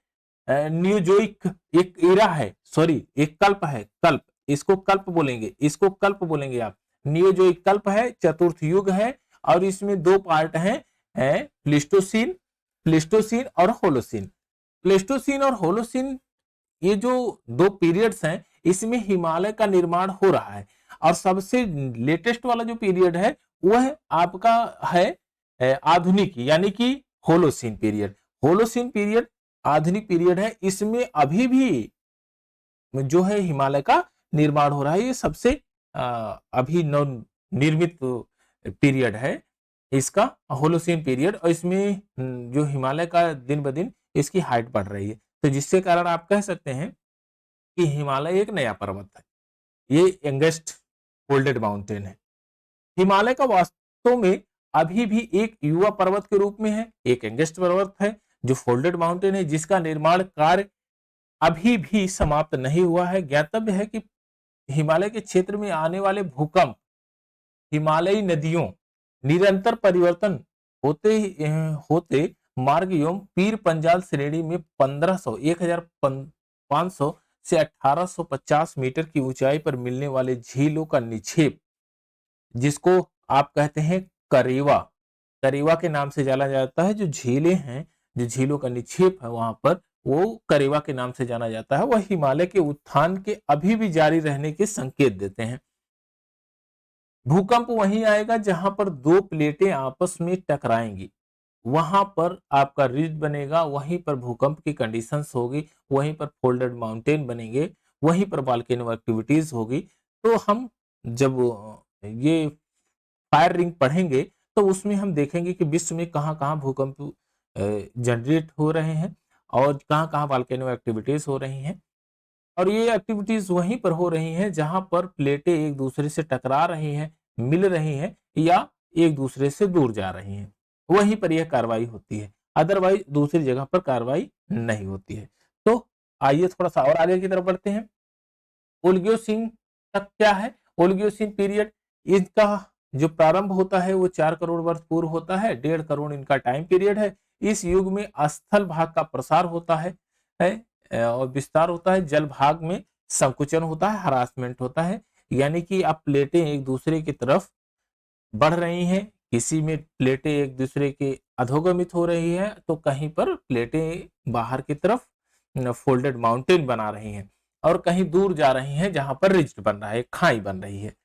नियोजोइक एक एरा है, सॉरी एक कल्प है, कल्प, इसको कल्प बोलेंगे, इसको कल्प बोलेंगे आप। नियोजोइक कल्प है, चतुर्थ युग है, और इसमें दो पार्ट हैं, प्लेस्टोसीन, प्लेस्टोसीन और होलोसीन। प्लेस्टोसीन और होलोसीन ये जो दो पीरियड्स हैं, इसमें हिमालय का निर्माण हो रहा है। और सबसे लेटेस्ट वाला जो पीरियड है वह आपका है आधुनिक यानी कि होलोसीन पीरियड। होलोसीन पीरियड आधुनिक पीरियड है, इसमें अभी भी जो है हिमालय का निर्माण हो रहा है। ये सबसे अभी नव निर्मित पीरियड है इसका, होलोसीन पीरियड। और इसमें जो हिमालय का दिन ब दिन इसकी हाइट बढ़ रही है, तो जिसके कारण आप कह सकते हैं कि हिमालय एक नया पर्वत है, ये यंगेस्ट फोल्डेड माउंटेन है। हिमालय का वास्तव में अभी भी एक युवा पर्वत के रूप में है, एक यंगेस्ट पर्वत है जो फोल्डेड माउंटेन है, जिसका निर्माण कार्य अभी भी समाप्त नहीं हुआ है। ज्ञातव्य है कि हिमालय के क्षेत्र में आने वाले भूकंप, हिमालयी नदियों निरंतर परिवर्तन होते होते मार्ग एवं पीर पंजाल श्रेणी में 1500 से 1850 मीटर की ऊंचाई पर मिलने वाले झीलों का निक्षेप, जिसको आप कहते हैं करेवा, करेवा के नाम से जाना जाता है। जो झीलें हैं, जो झीलों का निक्षेप है वहां पर, वो करेवा के नाम से जाना जाता है। वह हिमालय के उत्थान के अभी भी जारी रहने के संकेत देते हैं। भूकंप वहीं आएगा जहां पर दो प्लेटें आपस में टकराएंगी, वहां पर आपका रिज बनेगा, वहीं पर भूकंप की कंडीशंस होगी, वहीं पर फोल्डेड माउंटेन बनेंगे, वहीं पर वोल्केनो एक्टिविटीज होगी। तो हम जब ये फायर रिंग पढ़ेंगे तो उसमें हम देखेंगे कि विश्व में कहां कहां भूकंप जनरेट हो रहे हैं और कहां कहां वोल्केनो एक्टिविटीज हो रही हैं। और ये एक्टिविटीज वहीं पर हो रही हैं जहां पर प्लेटें एक दूसरे से टकरा रही हैं, मिल रही हैं, या एक दूसरे से दूर जा रही हैं, वहीं पर यह कार्रवाई होती है। अदरवाइज दूसरी जगह पर कार्रवाई नहीं होती है। तो आइए थोड़ा सा और आगे की तरफ बढ़ते हैं। ओलिगोसिन तक क्या है, ओलिगोसिन पीरियड, इसका जो प्रारंभ होता है वो 4 करोड़ वर्ष पूर्व होता है, 1.5 करोड़ इनका टाइम पीरियड है। इस युग में स्थल भाग का प्रसार होता है और विस्तार होता है, जल भाग में संकुचन होता है, हरासमेंट होता है। यानी कि अब प्लेटें एक दूसरे की तरफ बढ़ रही हैं, किसी में प्लेटें एक दूसरे के अधोगमित हो रही है, तो कहीं पर प्लेटें बाहर की तरफ फोल्डेड माउंटेन बना रही हैं, और कहीं दूर जा रही हैं जहां पर रिज्ट बन रहा है, खाई बन रही है।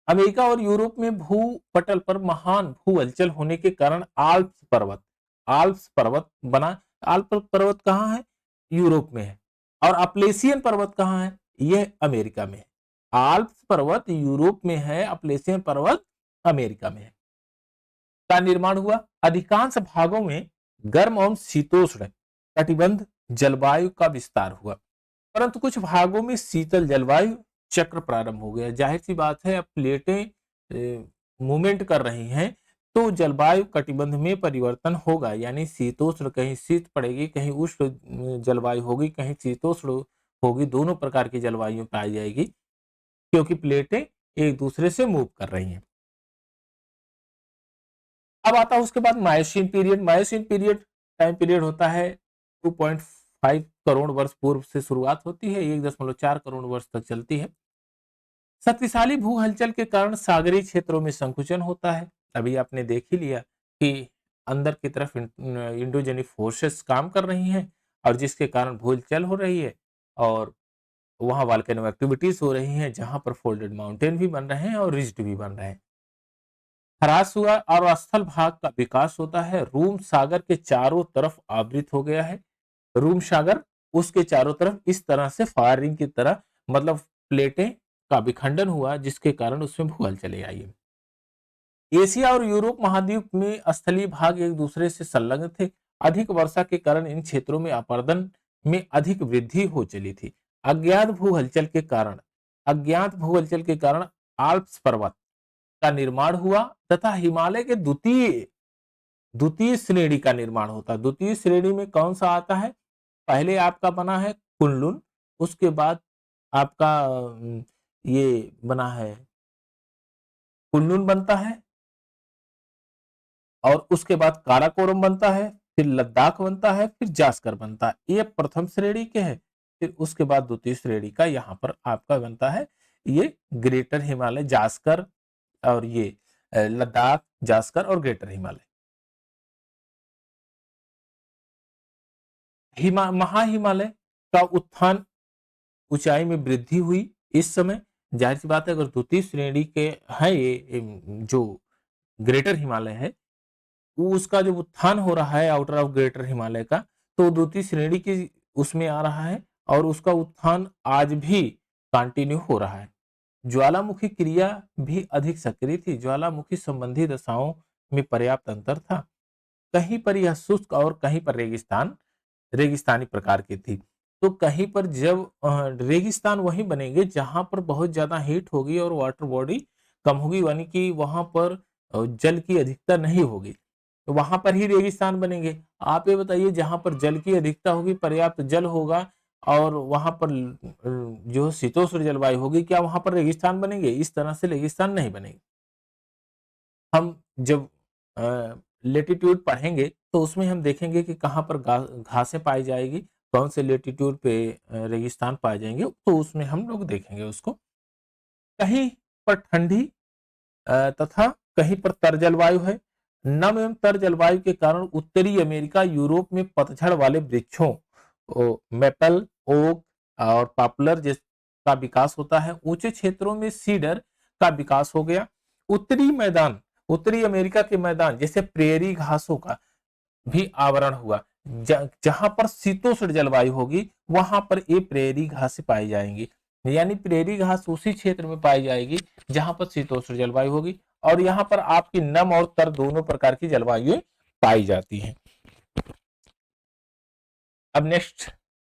अमेरिका और यूरोप में भूपटल पर महान भू हलचल होने के कारण आल्प्स पर्वत बना। आल्प पर्वत कहाँ है, यूरोप में है। और अपलेशियन पर्वत कहाँ है, यह अमेरिका में है। आल्प्स पर्वत यूरोप में है, अपलेशियन पर्वत अमेरिका में है। का निर्माण हुआ, अधिकांश भागों में गर्म एवं शीतोष्ण कटिबंध जलवायु का विस्तार हुआ, परंतु कुछ भागों में शीतल जलवायु चक्र प्रारंभ हो गया। जाहिर सी बात है, अब प्लेटें मूवमेंट कर रही हैं तो जलवायु कटिबंध में परिवर्तन होगा, यानी शीतोष्ण, कहीं शीत पड़ेगी, कहीं उष्ण जलवायु होगी, कहीं शीतोष्ण होगी, दोनों प्रकार की जलवायु पाई जाएगी, क्योंकि प्लेटें एक दूसरे से मूव कर रही हैं। अब आता है उसके बाद Miocene period. Miocene period time period होता है 2.5 करोड़ वर्ष पूर्व से शुरुआत होती है, 1.4 करोड़ वर्ष तक चलती है। शक्तिशाली भू हलचल के कारण सागरीय क्षेत्रों में संकुचन होता है। अभी आपने देख ही लिया कि अंदर की तरफ इंडोजेनिक फोर्सेस काम कर रही हैं, और जिसके कारण भू हलचल हो रही है, और वहां वॉल्केनो एक्टिविटीज हो रही हैं, जहां पर फोल्डेड माउंटेन भी बन रहे हैं और रिज्ड भी बन रहे हैं। ह्रास हुआ और स्थल भाग का विकास होता है। रूम सागर के चारों तरफ आवृत हो गया है। रूम सागर उसके चारों तरफ इस तरह से फायरिंग की तरह, मतलब प्लेटें का विखंडन हुआ, जिसके कारण उसमें भूगल चले आई है। एशिया और यूरोप महाद्वीप में स्थलीय भाग एक दूसरे से संलग्न थे। अधिक वर्षा के कारण इन क्षेत्रों में अपरदन में अधिक वृद्धि हो चली थी। अज्ञात भू हलचल के कारण अज्ञात भू हलचल के कारण आल्प्स पर्वत का निर्माण हुआ, तथा हिमालय के द्वितीय द्वितीय श्रेणी का निर्माण होता है। द्वितीय श्रेणी में कौन सा आता है? पहले आपका बना है कुनलुन, उसके बाद आपका ये बना है कुनलुन बनता है, और उसके बाद काराकोरम बनता है, फिर लद्दाख बनता है, फिर जास्कर बनता है। ये प्रथम श्रेणी के हैं। फिर उसके बाद द्वितीय श्रेणी का यहाँ पर आपका बनता है ये ग्रेटर हिमालय, जास्कर, और ये लद्दाख, जास्कर और ग्रेटर हिमालय। महा हिमालय का उत्थान, ऊंचाई में वृद्धि हुई इस समय। जाहिर सी बात है, अगर द्वितीय श्रेणी के है ये जो ग्रेटर हिमालय है, वो उसका जो उत्थान हो रहा है आउटर ऑफ ग्रेटर हिमालय का, तो द्वितीय श्रेणी की उसमें आ रहा है, और उसका उत्थान आज भी कंटिन्यू हो रहा है। ज्वालामुखी क्रिया भी अधिक सक्रिय थी। ज्वालामुखी संबंधी दशाओं में पर्याप्त अंतर था। कहीं पर यह शुष्क और कहीं पर रेगिस्तानी प्रकार की थी। तो कहीं पर जब रेगिस्तान वहीं बनेंगे जहां पर बहुत ज्यादा हीट होगी और वाटर बॉडी कम होगी, यानी कि वहां पर जल की अधिकता नहीं होगी, तो वहां पर ही रेगिस्तान बनेंगे। आप ये बताइए, जहां पर जल की अधिकता होगी, पर्याप्त जल होगा, और वहां पर जो शीतोष्ण जलवायु होगी, क्या वहां पर रेगिस्तान बनेंगे? इस तरह से रेगिस्तान नहीं बनेंगे। हम जब लेटीट्यूड पढ़ेंगे तो उसमें हम देखेंगे कि कहाँ पर घासें पाई जाएगी, कौन से लेटीट्यूड पे रेगिस्तान पाए जाएंगे, तो उसमें हम लोग देखेंगे उसको। कहीं पर ठंडी तथा कहीं पर तर जलवायु है। नम एवं तर जलवायु के कारण उत्तरी अमेरिका, यूरोप में पतझड़ वाले वृक्षों, मेपल, ओक और पॉपुलर जिसका विकास होता है। ऊंचे क्षेत्रों में सीडर का विकास हो गया। उत्तरी मैदान, उत्तरी अमेरिका के मैदान जैसे प्रेरी घासों का भी आवरण हुआ। जहां पर शीतोष्ण जलवायु होगी, वहां पर ये प्रेरी घास पाई जाएंगी। यानी प्रेरी घास उसी क्षेत्र में पाई जाएगी जहां पर शीतोष्ण जलवायु होगी, और यहाँ पर आपकी नम और तर दोनों प्रकार की जलवायु पाई जाती हैं। अब नेक्स्ट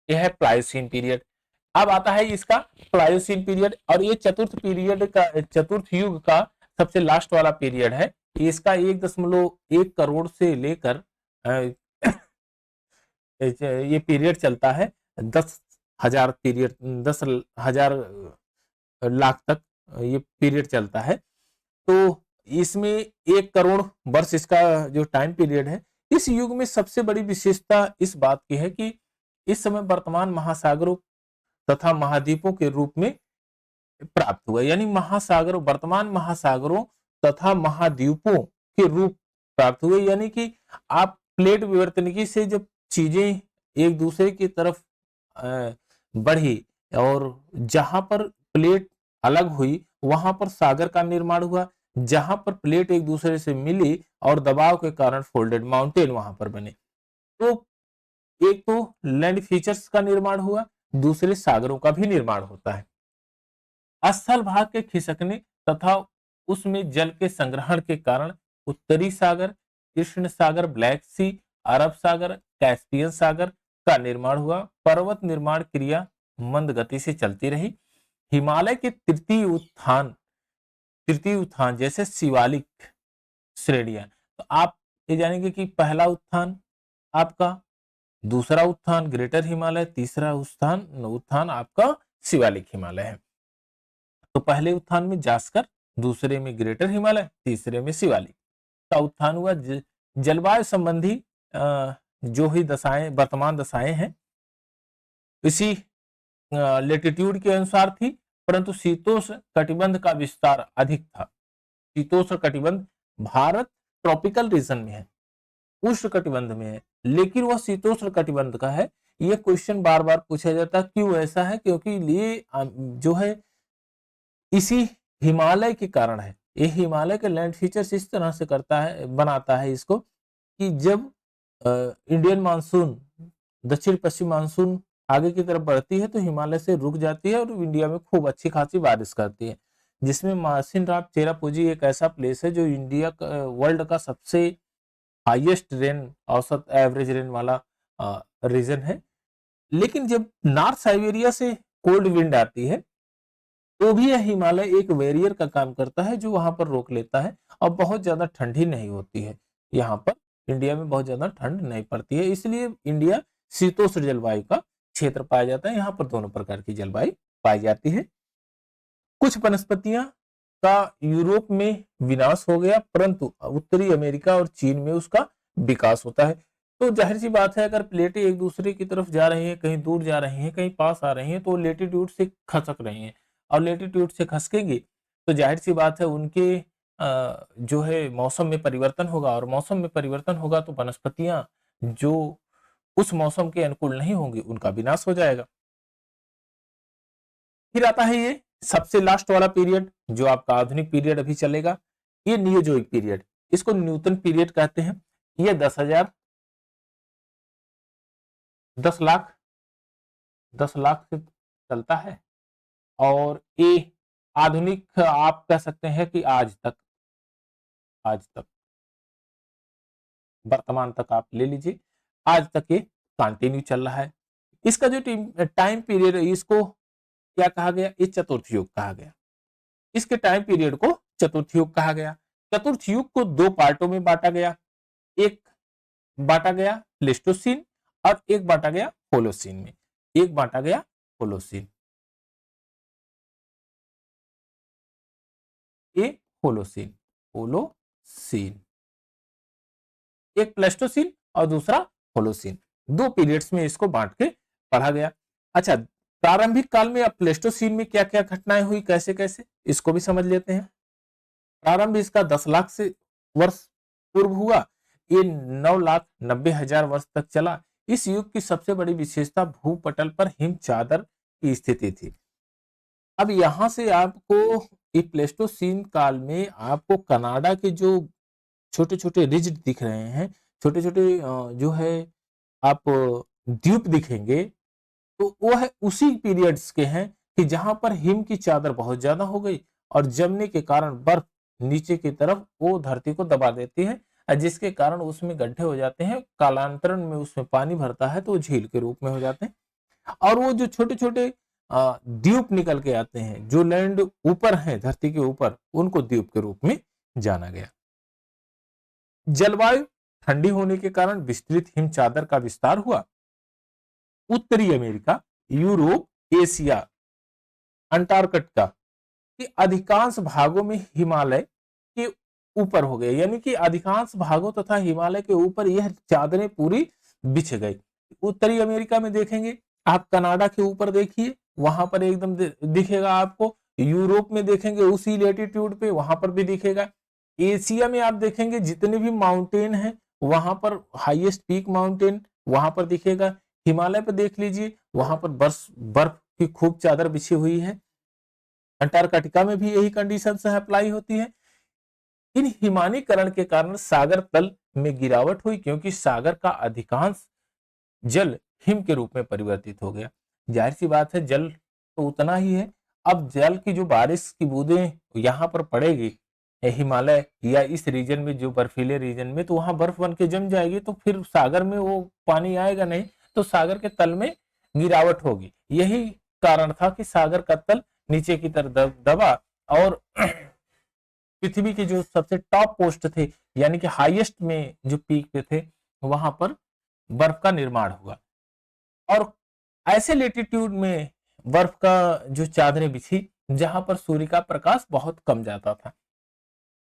यह है प्लायोसीन पीरियड। अब आता है इसका प्लायोसीन पीरियड, और ये चतुर्थ युग का सबसे लास्ट वाला पीरियड है। इसका 1.1 करोड़ से लेकर ये पीरियड चलता है 10,000 पीरियड, 10,000 लाख तक ये पीरियड चलता है। तो इसमें 1 करोड़ वर्ष इसका जो टाइम पीरियड है। इस युग में सबसे बड़ी विशेषता इस बात की है कि इस समय वर्तमान महासागरों तथा महाद्वीपों के रूप में प्राप्त हुआ, यानी वर्तमान महासागरों तथा महाद्वीपों के रूप प्राप्त हुए। यानी कि आप प्लेट विवर्तनिकी से जब चीजें एक दूसरे की तरफ बढ़ी, और जहां पर प्लेट अलग हुई वहां पर सागर का निर्माण हुआ। जहां पर प्लेट एक दूसरे से मिली और दबाव के कारण फोल्डेड माउंटेन वहां पर बने। तो एक तो लैंड फीचर्स का निर्माण हुआ, दूसरे सागरों का भी निर्माण होता है। स्थल भाग के खिसकने तथा उसमें जल के संग्रहण के कारण उत्तरी सागर, कृष्ण सागर, ब्लैक सी, अरब सागर, कैस्पियन सागर का निर्माण हुआ। पर्वत निर्माण क्रिया मंद गति से चलती रही। हिमालय के तृतीय उत्थान जैसे शिवालिक श्रेणियां। तो आप ये जानेंगे कि पहला उत्थान आपका, दूसरा उत्थान ग्रेटर हिमालय, तीसरा उत्थान उत्थान आपका शिवालिक हिमालय है। तो पहले उत्थान में जास्कर, दूसरे में ग्रेटर हिमालय, तीसरे में शिवालिक का उत्थान हुआ। जलवायु संबंधी जो ही दशाएं, वर्तमान दशाएं हैं, इसी लेटीट्यूड के अनुसार थी, परंतु शीतोष्ण कटिबंध का विस्तार अधिक था। शीतोष्ण कटिबंध, भारत ट्रॉपिकल रीजन में है, उष्ण कटिबंध में है, लेकिन वह शीतोष्ण कटिबंध का है। यह क्वेश्चन बार बार पूछा जाता है, क्यों ऐसा है? क्योंकि ये जो है इसी हिमालय के कारण है। ये हिमालय के लैंड फीचर्स इस तरह से करता है, बनाता है इसको, कि जब इंडियन मानसून, दक्षिण पश्चिम मानसून आगे की तरफ बढ़ती है तो हिमालय से रुक जाती है और इंडिया में खूब अच्छी खासी बारिश करती है, जिसमें मासिनराम चेरापूंजी एक ऐसा प्लेस है जो इंडिया का, वर्ल्ड का सबसे हाईएस्ट रेन, औसत एवरेज रेन वाला रीजन है। लेकिन जब नॉर्थ साइबेरिया से कोल्ड विंड आती है तो भी यह हिमालय एक बैरियर का काम करता है जो वहां पर रोक लेता है, और बहुत ज्यादा ठंडी नहीं होती है। यहाँ पर इंडिया में बहुत ज्यादा ठंड नहीं पड़ती है, इसलिए इंडिया शीतोष्ण जलवायु का क्षेत्र पाया जाता है। यहाँ पर दोनों प्रकार की जलवायु पाई जाती है। कुछ वनस्पतियां का यूरोप में विनाश हो गया, परंतु उत्तरी अमेरिका और चीन में उसका विकास होता है। तो जाहिर सी बात है, अगर प्लेटें एक दूसरे की तरफ जा रही हैं, कहीं दूर जा रही हैं, कहीं पास आ रही हैं, तो लेटीट्यूड से खसक रही हैं, और लेटीट्यूड से खसकेंगी तो जाहिर सी बात है उनके जो है मौसम में परिवर्तन होगा, और मौसम में परिवर्तन होगा तो वनस्पतियां जो उस मौसम के अनुकूल नहीं होंगी उनका विनाश हो जाएगा। फिर आता है ये सबसे लास्ट वाला पीरियड जो आपका आधुनिक पीरियड अभी चलेगा, ये नियोजोइक पीरियड, इसको न्यूटन पीरियड कहते हैं। ये 10 लाख से चलता है, और ये आधुनिक आप कह सकते हैं कि आज तक वर्तमान तक आप ले लीजिए, आज तक ये कंटिन्यू चल रहा है। इसका जो टाइम पीरियड है इसको क्या कहा गया? ये चतुर्थ युग कहा गया। इसके टाइम पीरियड को चतुर्थ युग कहा गया। चतुर्थ युग को दो पार्टों में बांटा गया, एक बांटा गया प्लेस्टोसीन और एक बांटा गया होलोसीन में। एक बांटा गया होलोसीन, ये होलोसीन, एक प्लेस्टोसीन और दूसरा होलोसीन, दो पीरियड्स में इसको बांट के पढ़ा गया। अच्छा, प्रारंभिक काल में अब प्लेस्टोसीन में क्या क्या घटनाएं हुई, कैसे कैसे, इसको भी समझ लेते हैं। प्रारंभ इसका 10 लाख से वर्ष पूर्व हुआ, ये 9,90,000 वर्ष तक चला। इस युग की सबसे बड़ी विशेषता भूपटल पर हिम चादर की स्थिति थी। अब यहां से आपको प्लेस्टोसीन काल में आपको कनाडा के जो छोटे छोटे रिज दिख रहे हैं, छोटे छोटे जो है आप द्वीप दिखेंगे, तो वह उसी पीरियड्स के हैं कि जहां पर हिम की चादर बहुत ज्यादा हो गई और जमने के कारण बर्फ नीचे की तरफ वो धरती को दबा देती है, जिसके कारण उसमें गड्ढे हो जाते हैं, कालांतरण में उसमें पानी भरता है तो झील के रूप में हो जाते हैं। और वो जो छोटे छोटे द्वीप निकल के आते हैं जो लैंड ऊपर है, धरती के ऊपर, उनको द्वीप के रूप में जाना गया। जलवायु ठंडी होने के कारण विस्तृत हिम चादर का विस्तार हुआ। उत्तरी अमेरिका, यूरोप, एशिया, अंटार्कटिका के अधिकांश भागों में हिमालय के ऊपर हो गए, यानी कि अधिकांश भागों तथा हिमालय के ऊपर यह चादरें पूरी बिछ गई। उत्तरी अमेरिका में देखेंगे आप, कनाडा के ऊपर देखिए, वहां पर एकदम दिखेगा आपको। यूरोप में देखेंगे उसी लेटीट्यूड पे, वहां पर भी दिखेगा। एशिया में आप देखेंगे जितने भी माउंटेन हैं वहां पर हाईएस्ट पीक माउंटेन वहां पर दिखेगा। हिमालय पर देख लीजिए, वहां पर बर्फ की खूब चादर बिछी हुई है। अंटार्कटिका में भी यही कंडीशन अप्लाई होती है। इन हिमानीकरण के कारण सागर तल में गिरावट हुई, क्योंकि सागर का अधिकांश जल हिम के रूप में परिवर्तित हो गया। जाहिर सी बात है, जल तो उतना ही है। अब जल की जो बारिश की बूंदें यहाँ पर पड़ेगी हिमालय या इस रीजन में, जो बर्फीले रीजन में, तो वहां बर्फ बन के जम जाएगी, तो फिर सागर में वो पानी आएगा नहीं, तो सागर के तल में गिरावट होगी। यही कारण था कि सागर का तल नीचे की तरफ दबा, और पृथ्वी के जो सबसे टॉप पोस्ट थे यानी कि हाईएस्ट में जो पीक पे थे वहां पर बर्फ का निर्माण हुआ। और ऐसे लेटीट्यूड में बर्फ का जो चादरें बिछी जहां पर सूर्य का प्रकाश बहुत कम जाता था,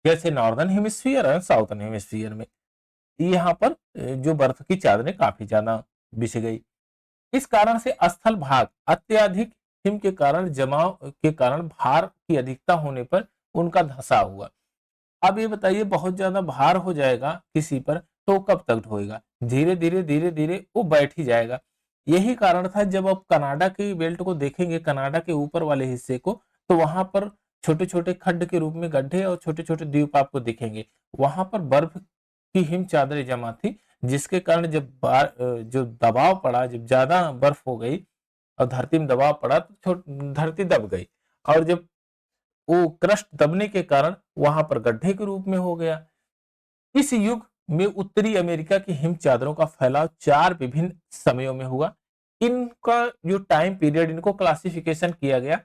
जैसे नॉर्दर्न हेमिस्फीयर और साउथर्न हेमिस्फीयर में यहाँ पर जो बर्फ की चादरें काफी ज्यादा बिछ गई। इस कारण से स्थल भाग अत्यधिक हिम के कारण जमाव के कारण भार की अधिकता होने पर उनका धंसा हुआ। अब ये बताइए, बहुत ज्यादा भार हो जाएगा किसी पर तो कब तक ढोएगा? धीरे धीरे धीरे धीरे वो बैठ ही जाएगा। यही कारण था, जब आप कनाडा की बेल्ट को देखेंगे, कनाडा के ऊपर वाले हिस्से को, तो वहां पर छोटे छोटे खड्ड के रूप में गड्ढे और छोटे छोटे द्वीप आपको दिखेंगे। वहां पर बर्फ की हिम चादरें जमा थी, जिसके कारण जब जो दबाव पड़ा, जब ज्यादा बर्फ हो गई और धरती में दबाव पड़ा तो धरती दब गई। और जब वो क्रस्ट दबने के कारण वहां पर गड्ढे के रूप में हो गया। इस युग में उत्तरी अमेरिका की हिम चादरों का फैलाव 4 विभिन्न समयों में हुआ। इनका जो टाइम पीरियड, इनको क्लासिफिकेशन किया गया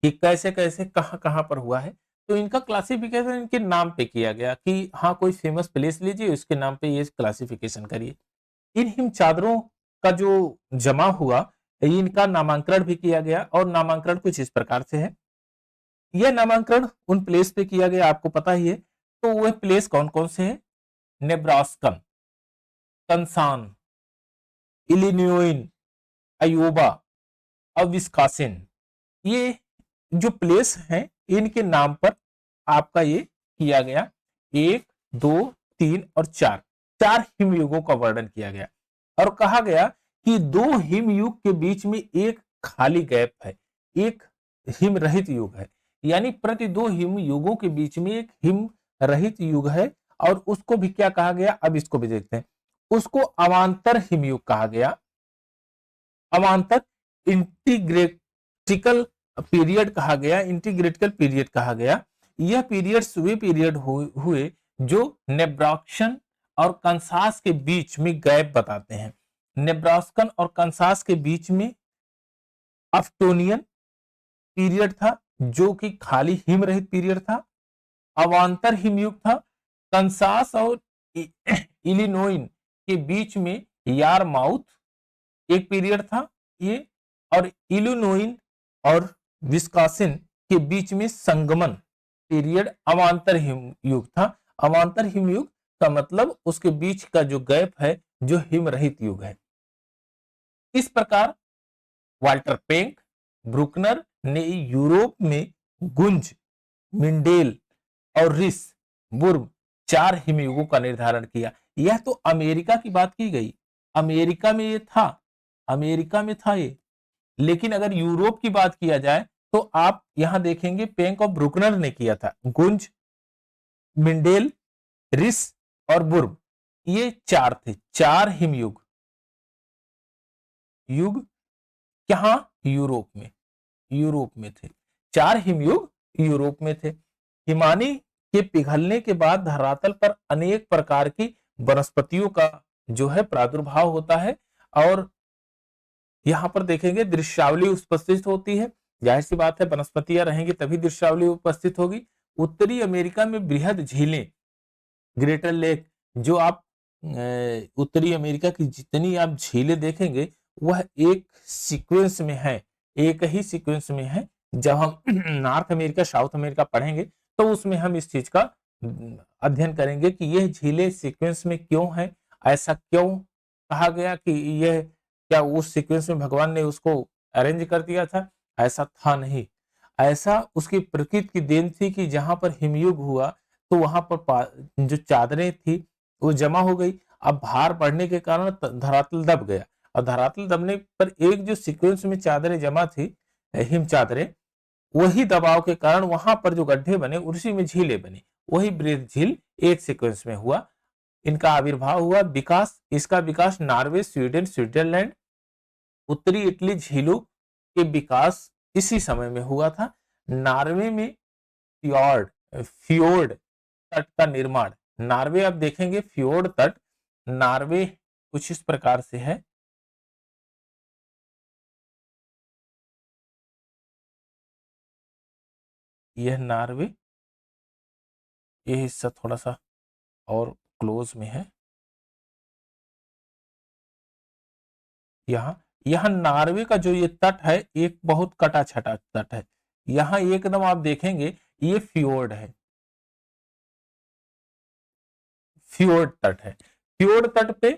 कि कैसे कैसे कहां कहां पर हुआ है। तो इनका क्लासिफिकेशन इनके नाम पे किया गया कि हाँ, कोई फेमस प्लेस लीजिए, उसके नाम पे ये क्लासिफिकेशन करिए। इन हिम चादरों का जो जमा हुआ, इनका नामांकन भी किया गया और नामांकन कुछ इस प्रकार से है। यह नामांकन उन प्लेस पे किया गया, आपको पता ही है। तो वह प्लेस कौन कौन से हैं? नेब्रास्कन, कंसान, इलिनोइन, अयोवा और विस्कासिन। ये जो प्लेस हैं, इनके नाम पर आपका ये किया गया। 1, 2, 3 और 4, 4 हिमयुगों का वर्णन किया गया और कहा गया कि 2 हिमयुग के बीच में एक खाली गैप है, एक हिम रहित युग है। यानी प्रति 2 हिम युगों के बीच में एक हिम रहित युग है। और उसको भी क्या कहा गया, अब इसको भी देखते हैं। उसको अवांतर हिमयुग कहा गया। अवांतर इंटीग्रेटिकल पीरियड कहा गया, इंटीग्रेटिकल पीरियड कहा गया। यह पीरियड्स वे पीरियड हुए जो नेब्रास्कन और कंसास के बीच में गैप बताते हैं। नेब्रास्कन और कंसास के बीच में अफ्टोनियन पीरियड था, जो कि खाली हिम रहित पीरियड था। अवांतर हिमयुग था। कंसास और इलिनोइन के बीच में यारमाउथ एक पीरियड था ये। और इलिनोइन और विस्कासिन के बीच में संगमन पीरियड अवांतर हिमयुग था। अवांतर हिमयुग का मतलब उसके बीच का जो गैप है, जो हिम रहित युग है। इस प्रकार वाल्टर पेंक, ब्रुकनर ने यूरोप में गुंज, मिंडेल और रिस बुर्ग 4 हिमयुगों का निर्धारण किया। यह तो अमेरिका की बात की गई, अमेरिका में ये था, अमेरिका में था ये। लेकिन अगर यूरोप की बात किया जाए तो आप यहां देखेंगे पेंक और ब्रुकनर ने किया था। गुंज, मिंडेल, रिस और बुर्ग, ये 4 थे, 4 हिमयुग। युग कहां? यूरोप में, यूरोप में थे 4 हिमयुग, यूरोप में थे। हिमानी के पिघलने के बाद धरातल पर अनेक प्रकार की वनस्पतियों का जो है प्रादुर्भाव होता है। और यहां पर देखेंगे दृश्यावली उपस्थित होती है। जाहिर सी बात है, वनस्पतियां रहेंगी तभी दृश्यावली उपस्थित होगी। उत्तरी अमेरिका में बृहद झीलें, ग्रेटर लेक, जो आप उत्तरी अमेरिका की जितनी आप झीलें देखेंगे वह एक सीक्वेंस में है, एक ही सीक्वेंस में है। जब हम नॉर्थ अमेरिका, साउथ अमेरिका पढ़ेंगे तो उसमें हम इस चीज का अध्ययन करेंगे कि यह झीलें सीक्वेंस में क्यों है, ऐसा क्यों कहा गया कि यह, क्या उस सीक्वेंस में भगवान ने उसको अरेंज कर दिया था? ऐसा था नहीं। ऐसा उसकी प्रकृति की देन थी कि जहां पर हिमयुग हुआ तो वहां पर जो चादरें थी वो जमा हो गई। अब भार बढ़ने के कारण धरातल दब गया और धरातल दबने पर एक जो सीक्वेंस में चादरें जमा थी, हिम चादरें, वही दबाव के कारण वहां पर जो गड्ढे बने उसी में झीलें बनी। वही बृहद झील एक सीक्वेंस में हुआ, इनका आविर्भाव हुआ। विकास, इसका विकास नॉर्वे, स्वीडन, स्विट्जरलैंड, उत्तरी इटली झीलों के विकास इसी समय में हुआ था। नॉर्वे में फ्योर्ड, फ्योर्ड तट का निर्माण, नॉर्वे आप देखेंगे फ्योर्ड तट, नॉर्वे कुछ इस प्रकार से है। यह नॉर्वे, ये हिस्सा थोड़ा सा और क्लोज में है। यहाँ नॉर्वे का जो ये तट है एक बहुत कटा छटा तट है। यहाँ एकदम आप देखेंगे ये फ्योर्ड है, फ्योर्ड तट है। फ्योर्ड तट पे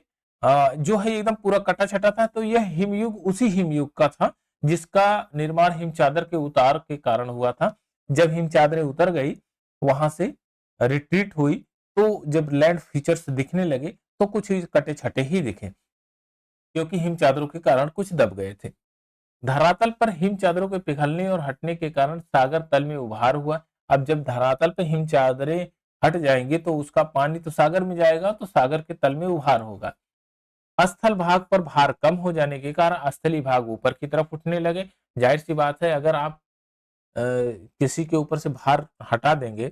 जो है एकदम पूरा कटा छटा था। तो यह हिमयुग उसी हिमयुग का था जिसका निर्माण हिमचादर के उतार के कारण हुआ था। जब हिमचादरें उतर गई, वहां से रिट्रीट हुई, तो जब लैंड फीचर्स दिखने लगे तो कुछ कटे छटे ही दिखे, क्योंकि हिमचादरों के कारण कुछ दब गए थे। धरातल पर हिम चादरों के पिघलने और हटने के कारण सागर तल में उभार हुआ। अब जब धरातल पर हिम चादरें हट जाएंगे तो उसका पानी तो सागर में जाएगा, तो सागर के तल में उभार होगा। स्थल भाग पर भार कम हो जाने के कारण स्थलीय भाग ऊपर की तरफ उठने लगे। जाहिर सी बात है, अगर आप किसी के ऊपर से भार हटा देंगे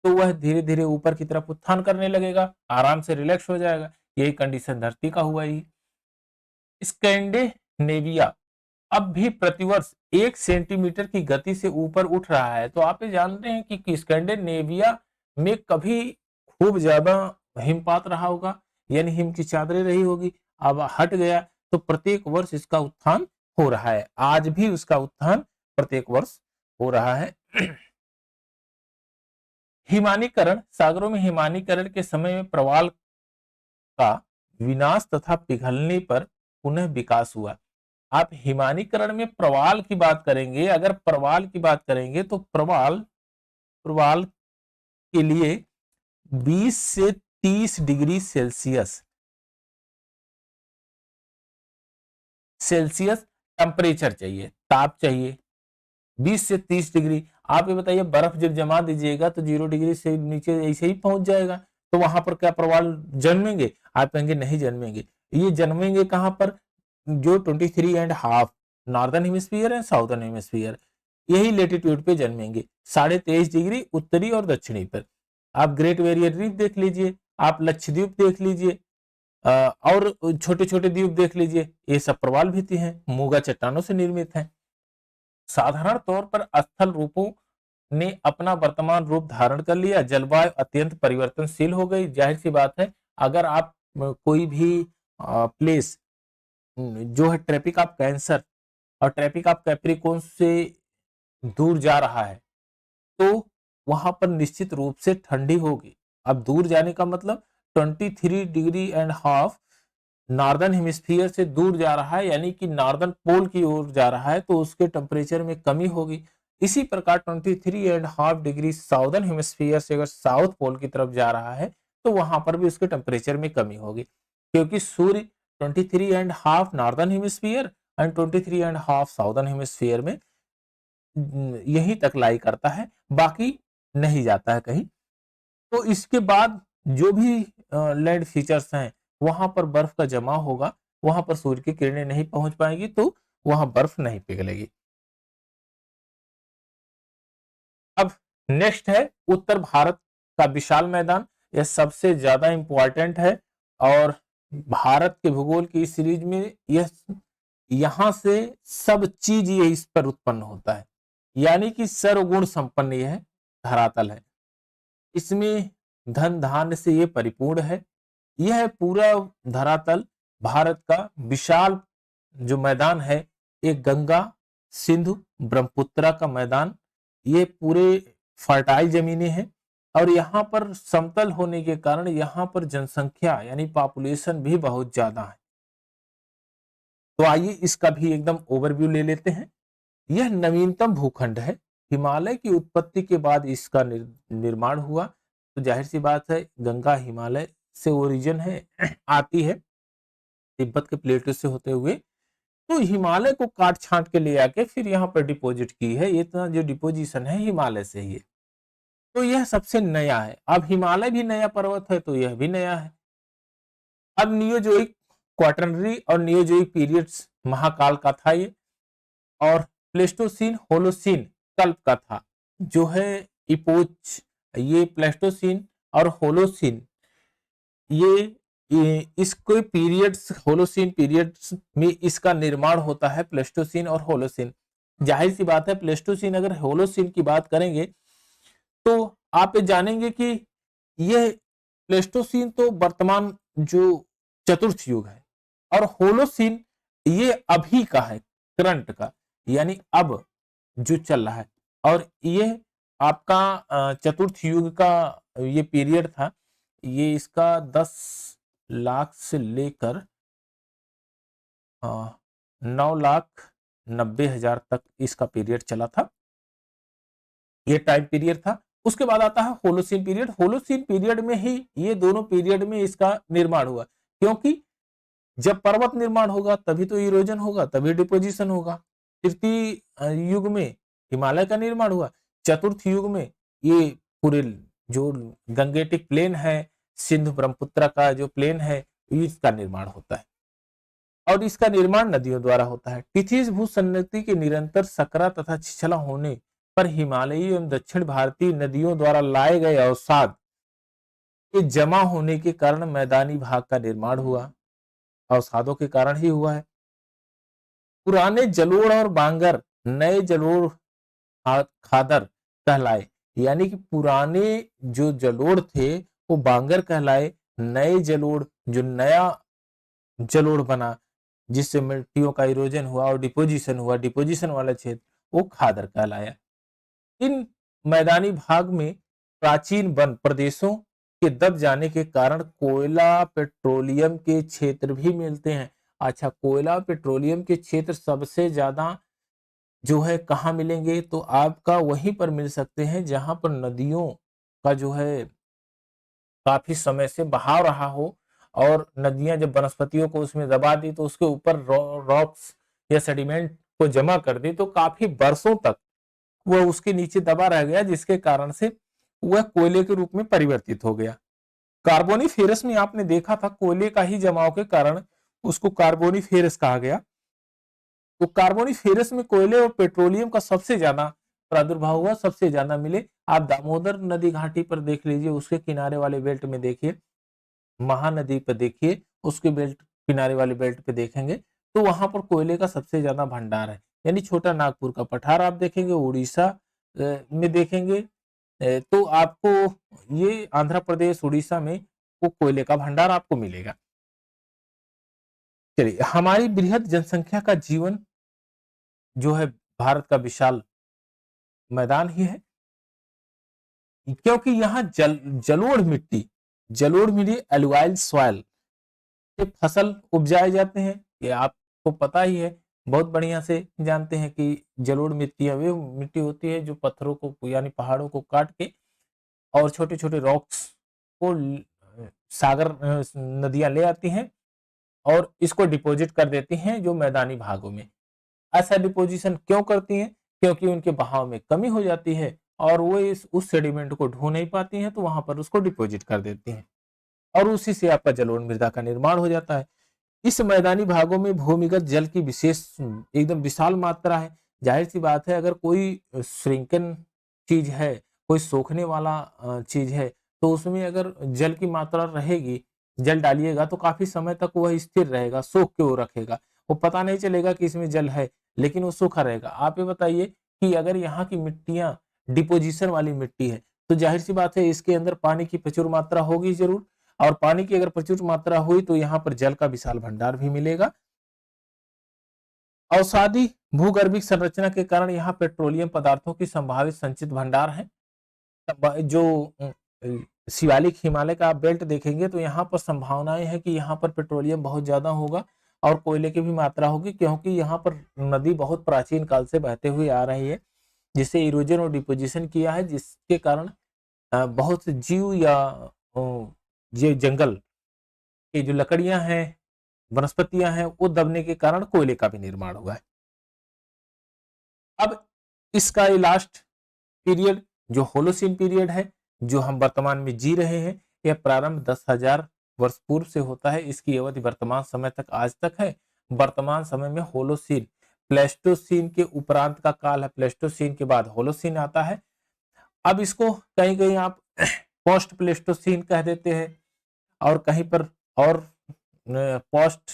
तो वह धीरे धीरे ऊपर की तरफ उत्थान करने लगेगा, आराम से रिलैक्स हो जाएगा। यही कंडीशन धरती का हुआ ही। स्कैंडिनेविया अब भी प्रतिवर्ष 1 सेंटीमीटर की गति से ऊपर उठ रहा है। तो आप ये जानते हैं कि स्कैंडिनेविया में कभी खूब ज्यादा हिमपात रहा होगा, यानी हिम की चादरें रही होगी। अब हट गया तो प्रत्येक वर्ष इसका उत्थान हो रहा है। आज भी उसका उत्थान प्रत्येक वर्ष हो रहा है। हिमानीकरण, सागरों में हिमानीकरण के समय में प्रवाल का विनाश तथा पिघलने पर पुनः विकास हुआ। आप हिमानीकरण में प्रवाल की बात करेंगे, अगर प्रवाल की बात करेंगे तो प्रवाल प्रवाल के लिए 20 से 30 डिग्री सेल्सियस सेल्सियस टेम्परेचर चाहिए, ताप चाहिए। 20 से 30 डिग्री। आप ये बताइए, बर्फ जब जमा दीजिएगा तो 0 डिग्री से नीचे ऐसे ही पहुंच जाएगा, तो वहां पर क्या प्रवाल जन्मेंगे? आप कहेंगे नहीं जन्मेंगे। ये जन्मेंगे कहां पर? जो 23.5 नॉर्दर्न हेमिस्फीयर है, साउदर्न हेमिस्फीयर, यही लेटीट्यूड पे जन्मेंगे, 23.5 डिग्री उत्तरी और दक्षिणी पर। आप ग्रेट बैरियर रीफ देख लीजिए, आप लक्षद्वीप देख लीजिए, और छोटे छोटे द्वीप देख लीजिए, ये सब प्रवाल भित्ति हैं, मूंगा चट्टानों से निर्मित हैं। साधारण तौर पर स्थल रूपों ने अपना वर्तमान रूप धारण कर लिया, जलवायु अत्यंत परिवर्तनशील हो गई। जाहिर सी बात है, अगर आप कोई भी प्लेस जो है ट्रैपिक ऑफ कैंसर और ट्रैपिक ऑफ कैप्रिकॉर्न से दूर जा रहा है, तो वहां पर निश्चित रूप से ठंडी होगी। अब दूर जाने का मतलब 23.5 डिग्री नॉर्दर्न हेमिस्फीयर से दूर जा रहा है, यानी कि नॉर्दर्न पोल की ओर जा रहा है, तो उसके टेम्परेचर में कमी होगी। इसी प्रकार 23.5 डिग्री साउदर्न हेमिस्फीयर से अगर साउथ पोल की तरफ जा रहा है तो वहां पर भी उसके टेम्परेचर में कमी होगी, क्योंकि सूर्य 23.5 northern hemisphere and 23.5 southern hemisphere में यहीं तक लाई करता है, बाकी नहीं जाता है कहीं। तो इसके बाद जो भी लैंड फीचर्स हैं, वहां पर बर्फ का जमाव होगा, वहां पर सूर्य की किरणें नहीं पहुंच पाएंगी, तो वहां बर्फ नहीं पिघलेगी। अब नेक्स्ट है उत्तर भारत का विशाल मैदान। यह सबसे ज्यादा इंपॉर्टेंट है, और भारत के भूगोल की इस सीरीज में यह यहां से सब चीज ये इस पर उत्पन्न होता है, यानी कि सर्वगुण संपन्न यह धरातल है। इसमें धन धान्य से ये परिपूर्ण है। यह पूरा धरातल भारत का विशाल जो मैदान है, एक गंगा सिंधु ब्रह्मपुत्रा का मैदान, ये पूरे फर्टाइल जमीनें हैं, और यहाँ पर समतल होने के कारण यहाँ पर जनसंख्या यानी पॉपुलेशन भी बहुत ज्यादा है। तो आइए इसका भी एकदम ओवरव्यू ले लेते हैं। यह नवीनतम भूखंड है, हिमालय की उत्पत्ति के बाद इसका निर्माण हुआ। तो जाहिर सी बात है, गंगा हिमालय से ओरिजिन है, आती है तिब्बत के प्लेटो से होते हुए, तो हिमालय को काट छांट के ले आके फिर यहाँ पर डिपॉजिट की है। ये तो जो डिपोजिशन है हिमालय से ही है, तो यह सबसे नया है। अब हिमालय भी नया पर्वत है तो यह भी नया है। अब नियोजोइक क्वाटरनरी और नियोजोइक पीरियड्स महाकाल का था ये, और प्लेस्टोसीन होलोसीन कल्प का था, जो है इपोच। ये प्लेस्टोसीन और होलोसीन ये इसको पीरियड्स, होलोसीन पीरियड्स में इसका निर्माण होता है, प्लेस्टोसीन और होलोसीन। जाहिर सी बात है, प्लेस्टोसीन अगर होलोसीन की बात करेंगे तो आप जानेंगे कि यह प्लेस्टोसीन तो वर्तमान जो चतुर्थ युग है, और होलोसीन ये अभी का है, करंट का, यानी अब जो चल रहा है। और ये आपका चतुर्थ युग का ये पीरियड था। ये इसका 10 लाख से लेकर 9,90,000 तक इसका पीरियड चला था, ये टाइम पीरियड था। उसके बाद आता है होलोसीन पीरियड। होलोसीन पीरियड में ही ये दोनों पीरियड में इसका निर्माण हुआ, क्योंकि जब पर्वत निर्माण होगा तभी तो इरोजन होगा, तभी डिपोजिशन होगा। तृतीय युग में हिमालय का निर्माण हुआ, चतुर्थ युग में ये पूरे जो गंगेटिक प्लेन है, सिंधु ब्रह्मपुत्र का जो प्लेन है, इसका निर्माण होता है, और इसका निर्माण नदियों द्वारा होता है। टिथिस भूसन्नति के निरंतर सकरा तथा छिछला होने पर हिमालयी एवं दक्षिण भारतीय नदियों द्वारा लाए गए अवसाद के जमा होने के कारण मैदानी भाग का निर्माण हुआ, अवसादों के कारण ही हुआ है। पुराने जलोढ़ और बांगर नए जलोढ़ खादर कहलाए, यानी कि पुराने जो जलोढ़ थे वो बांगर कहलाए, नए जलोढ़ जो नया जलोढ़ बना जिससे मिट्टियों का इरोजन हुआ और डिपोजिशन हुआ, डिपोजिशन वाला क्षेत्र वो खादर कहलाया। इन मैदानी भाग में प्राचीन वन प्रदेशों के दब जाने के कारण कोयला पेट्रोलियम के क्षेत्र भी मिलते हैं। अच्छा, कोयला पेट्रोलियम के क्षेत्र सबसे ज्यादा जो है कहाँ मिलेंगे, तो आपका वहीं पर मिल सकते हैं जहां पर नदियों का जो है काफी समय से बहाव रहा हो, और नदियां जब वनस्पतियों को उसमें दबा दी तो उसके ऊपर रॉक्स या सेडिमेंट को जमा कर दी, तो काफी वर्षों तक वह उसके नीचे दबा रह गया, जिसके कारण से वह कोयले के रूप में परिवर्तित हो गया। कार्बोनिफेरस में आपने देखा था कोयले का ही जमाव के कारण उसको कार्बोनिफेरस कहा गया। तो कार्बोनिफेरस में कोयले और पेट्रोलियम का सबसे ज्यादा प्रादुर्भाव हुआ, सबसे ज्यादा मिले। आप दामोदर नदी घाटी पर देख लीजिए, उसके किनारे वाले बेल्ट में देखिए, महानदी पर देखिए, उसके बेल्ट किनारे वाले बेल्ट पे देखेंगे तो वहां पर कोयले का सबसे ज्यादा भंडार है। यानी छोटा नागपुर का पठार आप देखेंगे, उड़ीसा में देखेंगे, तो आपको ये आंध्र प्रदेश उड़ीसा में वो कोयले का भंडार आपको मिलेगा। चलिए, हमारी बृहद जनसंख्या का जीवन जो है भारत का विशाल मैदान ही है, क्योंकि यहाँ जलोढ़ मिट्टी एलुवाइल सॉइल से फसल उपजाए जाते हैं। ये आपको पता ही है, बहुत बढ़िया से जानते हैं कि जलोढ़ मिट्टी वे मिट्टी होती है जो पत्थरों को यानी पहाड़ों को काट के और छोटे छोटे रॉक्स को सागर नदियां ले आती हैं और इसको डिपॉजिट कर देती हैं जो मैदानी भागों में। ऐसा डिपोजिशन क्यों करती हैं? क्योंकि उनके बहाव में कमी हो जाती है और वो उस सेडिमेंट को ढो नहीं पाती हैं, तो वहां पर उसको डिपॉजिट कर देती हैं और उसी से आपका जलोढ़ मृदा का निर्माण हो जाता है। इस मैदानी भागों में भूमिगत जल की विशेष एकदम विशाल मात्रा है। जाहिर सी बात है, अगर कोई श्रिंकन चीज है, कोई सोखने वाला चीज है, तो उसमें अगर जल की मात्रा रहेगी, जल डालिएगा तो काफी समय तक वह स्थिर रहेगा, सोख के वो रखेगा, वो पता नहीं चलेगा कि इसमें जल है, लेकिन वो सूखा रहेगा। आप ये बताइए कि अगर यहाँ की मिट्टियां डिपोजिशन वाली मिट्टी है, तो जाहिर सी बात है इसके अंदर पानी की प्रचुर मात्रा होगी जरूर, और पानी की अगर प्रचुर मात्रा हुई तो यहाँ पर जल का विशाल भंडार भी मिलेगा। अवसादी भूगर्भिक संरचना के कारण यहाँ पेट्रोलियम पदार्थों की संभावित संचित भंडार है। जो शिवालिक हिमालय का आप बेल्ट देखेंगे तो यहाँ पर संभावनाएं है कि यहाँ पर पेट्रोलियम बहुत ज्यादा होगा और कोयले की भी मात्रा होगी, क्योंकि यहाँ पर नदी बहुत प्राचीन काल से बहते हुए आ रही है, जिससे इरोजन और डिपोजिशन किया है, जिसके कारण बहुत से जीव या ये जंगल की जो लकड़ियां हैं, वनस्पतियां हैं, वो दबने के कारण कोयले का भी निर्माण हुआ है। अब इसका ये लास्ट पीरियड जो होलोसीन पीरियड है, जो हम वर्तमान में जी रहे हैं, यह प्रारंभ 10,000 वर्ष पूर्व से होता है। इसकी अवधि वर्तमान समय तक आज तक है। वर्तमान समय में होलोसीन प्लेस्टोसीन के उपरांत का काल है, प्लेस्टोसीन के बाद होलोसीन आता है। अब इसको कहीं कहीं आप पोस्ट प्लेस्टोसीन कह देते हैं और कहीं पर और पोस्ट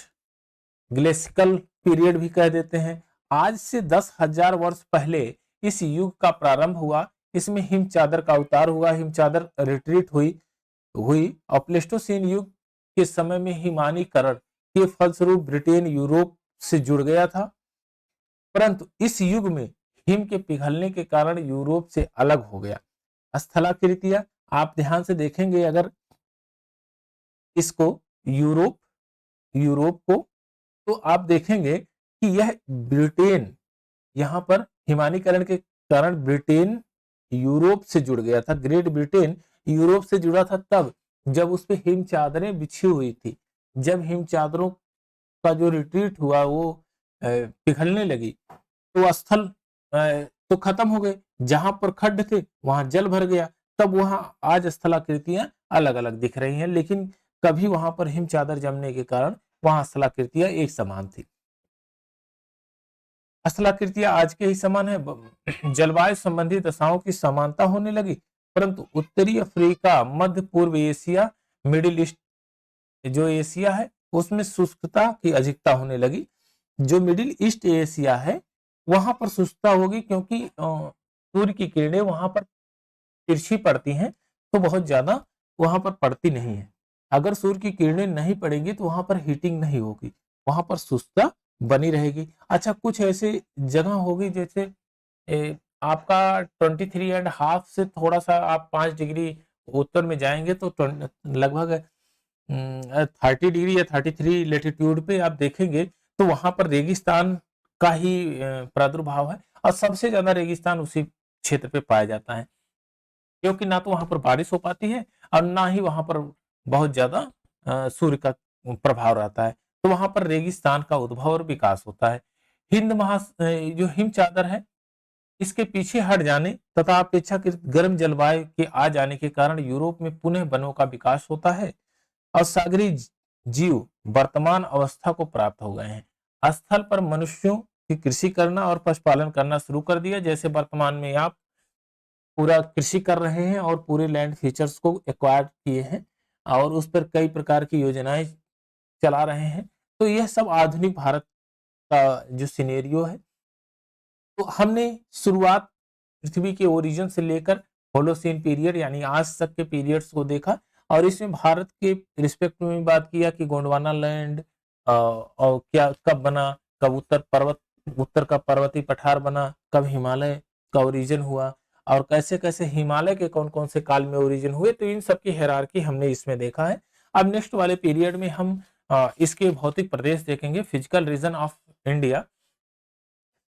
ग्लेशिकल पीरियड भी कह देते हैं। आज से 10,000 वर्ष पहले इस युग का प्रारंभ हुआ। इसमें हिम चादर का उतार हुआ, हिम चादर रिट्रीट हुई, हुई और प्लेस्टोसीन युग के समय में हिमानीकरण के फलस्वरूप ब्रिटेन यूरोप से जुड़ गया था, परंतु इस युग में हिम के पिघलने के कारण यूरोप से अलग हो गया। स्थलाकृतियां आप ध्यान से देखेंगे अगर इसको यूरोप यूरोप को, तो आप देखेंगे कि यह ब्रिटेन, यहां पर हिमानीकरण के कारण ब्रिटेन यूरोप से जुड़ गया था। ग्रेट ब्रिटेन यूरोप से जुड़ा था तब जब उस पे हिम चादरें बिछी हुई थी। जब हिम चादरों का जो रिट्रीट हुआ वो पिघलने लगी तो स्थल तो खत्म हो गए, जहां पर खड्ड थे वहां जल भर गया, तब वहां आज स्थलाकृतियां अलग अलग दिख रही हैं, लेकिन कभी वहां पर हिम चादर जमने के कारण वहां स्थलाकृतियां एक समान थी। स्थलाकृतियां आज के ही समान है। जलवायु संबंधी दशाओं की समानता होने लगी, परंतु उत्तरी अफ्रीका, मध्य पूर्व एशिया, मिडिल ईस्ट जो एशिया है उसमें शुष्कता की अधिकता होने लगी। जो मिडिल ईस्ट एशिया है वहां पर शुष्कता होगी, क्योंकि सूर्य की किरणें वहां पर तिरछी पड़ती हैं, तो बहुत ज्यादा वहां पर पड़ती नहीं है। अगर सूर्य की किरणें नहीं पड़ेंगी तो वहां पर हीटिंग नहीं होगी, वहां पर शुष्कता बनी रहेगी। अच्छा, कुछ ऐसे जगह होगी जैसे आपका 23.5 से थोड़ा सा आप 5 डिग्री उत्तर में जाएंगे तो लगभग 30 डिग्री या 33 लेटीट्यूड पे आप देखेंगे तो वहां पर रेगिस्तान का ही प्रादुर्भाव है, और सबसे ज्यादा रेगिस्तान उसी क्षेत्र पे पाया जाता है, क्योंकि ना तो वहां पर बारिश हो पाती है और ना ही वहां पर बहुत ज्यादा सूर्य का प्रभाव रहता है, तो वहां पर रेगिस्तान का उद्भव और विकास होता है। जो हिम चादर है इसके पीछे हट जाने तथा अपेक्षाकृत गर्म जलवायु के आ जाने के कारण यूरोप में पुनः वनों का विकास होता है और सागरीय जीव वर्तमान अवस्था को प्राप्त हो गए हैं। स्थल पर मनुष्यों की कृषि करना और पशुपालन करना शुरू कर दिया। जैसे वर्तमान में आप पूरा कृषि कर रहे हैं और पूरे लैंड फीचर्स को एक्वायर किए हैं और उस पर कई प्रकार की योजनाएं चला रहे हैं, तो यह सब आधुनिक भारत का जो सिनेरियो है। तो हमने शुरुआत पृथ्वी के ओरिजिन से लेकर होलोसीन पीरियड यानी आज तक के पीरियड्स को देखा, और इसमें भारत के रिस्पेक्ट में बात किया कि गोंडवाना लैंड और क्या कब बना, कब उत्तर का पर्वतीय पठार बना, कब हिमालय का ओरिजिन हुआ और कैसे कैसे हिमालय के कौन कौन से काल में ओरिजिन हुए, तो इन सब की हायरार्की हमने इसमें देखा है। अब नेक्स्ट वाले पीरियड में हम इसके भौतिक प्रदेश देखेंगे, फिजिकल रीजन ऑफ इंडिया,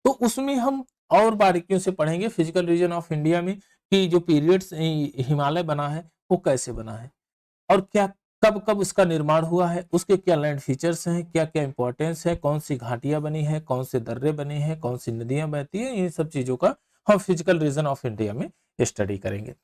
तो उसमें हम और बारीकियों से पढ़ेंगे फिजिकल रीजन ऑफ इंडिया में कि जो पीरियड्स हिमालय बना है वो कैसे बना है और क्या कब कब उसका निर्माण हुआ है, उसके क्या लैंड फीचर्स हैं, क्या क्या इंपॉर्टेंस है, कौन सी घाटियां बनी है, कौन से दर्रे बने हैं, कौन सी नदियां बहती हैं, इन सब चीजों का हम फिजिकल रीजन ऑफ इंडिया में स्टडी करेंगे।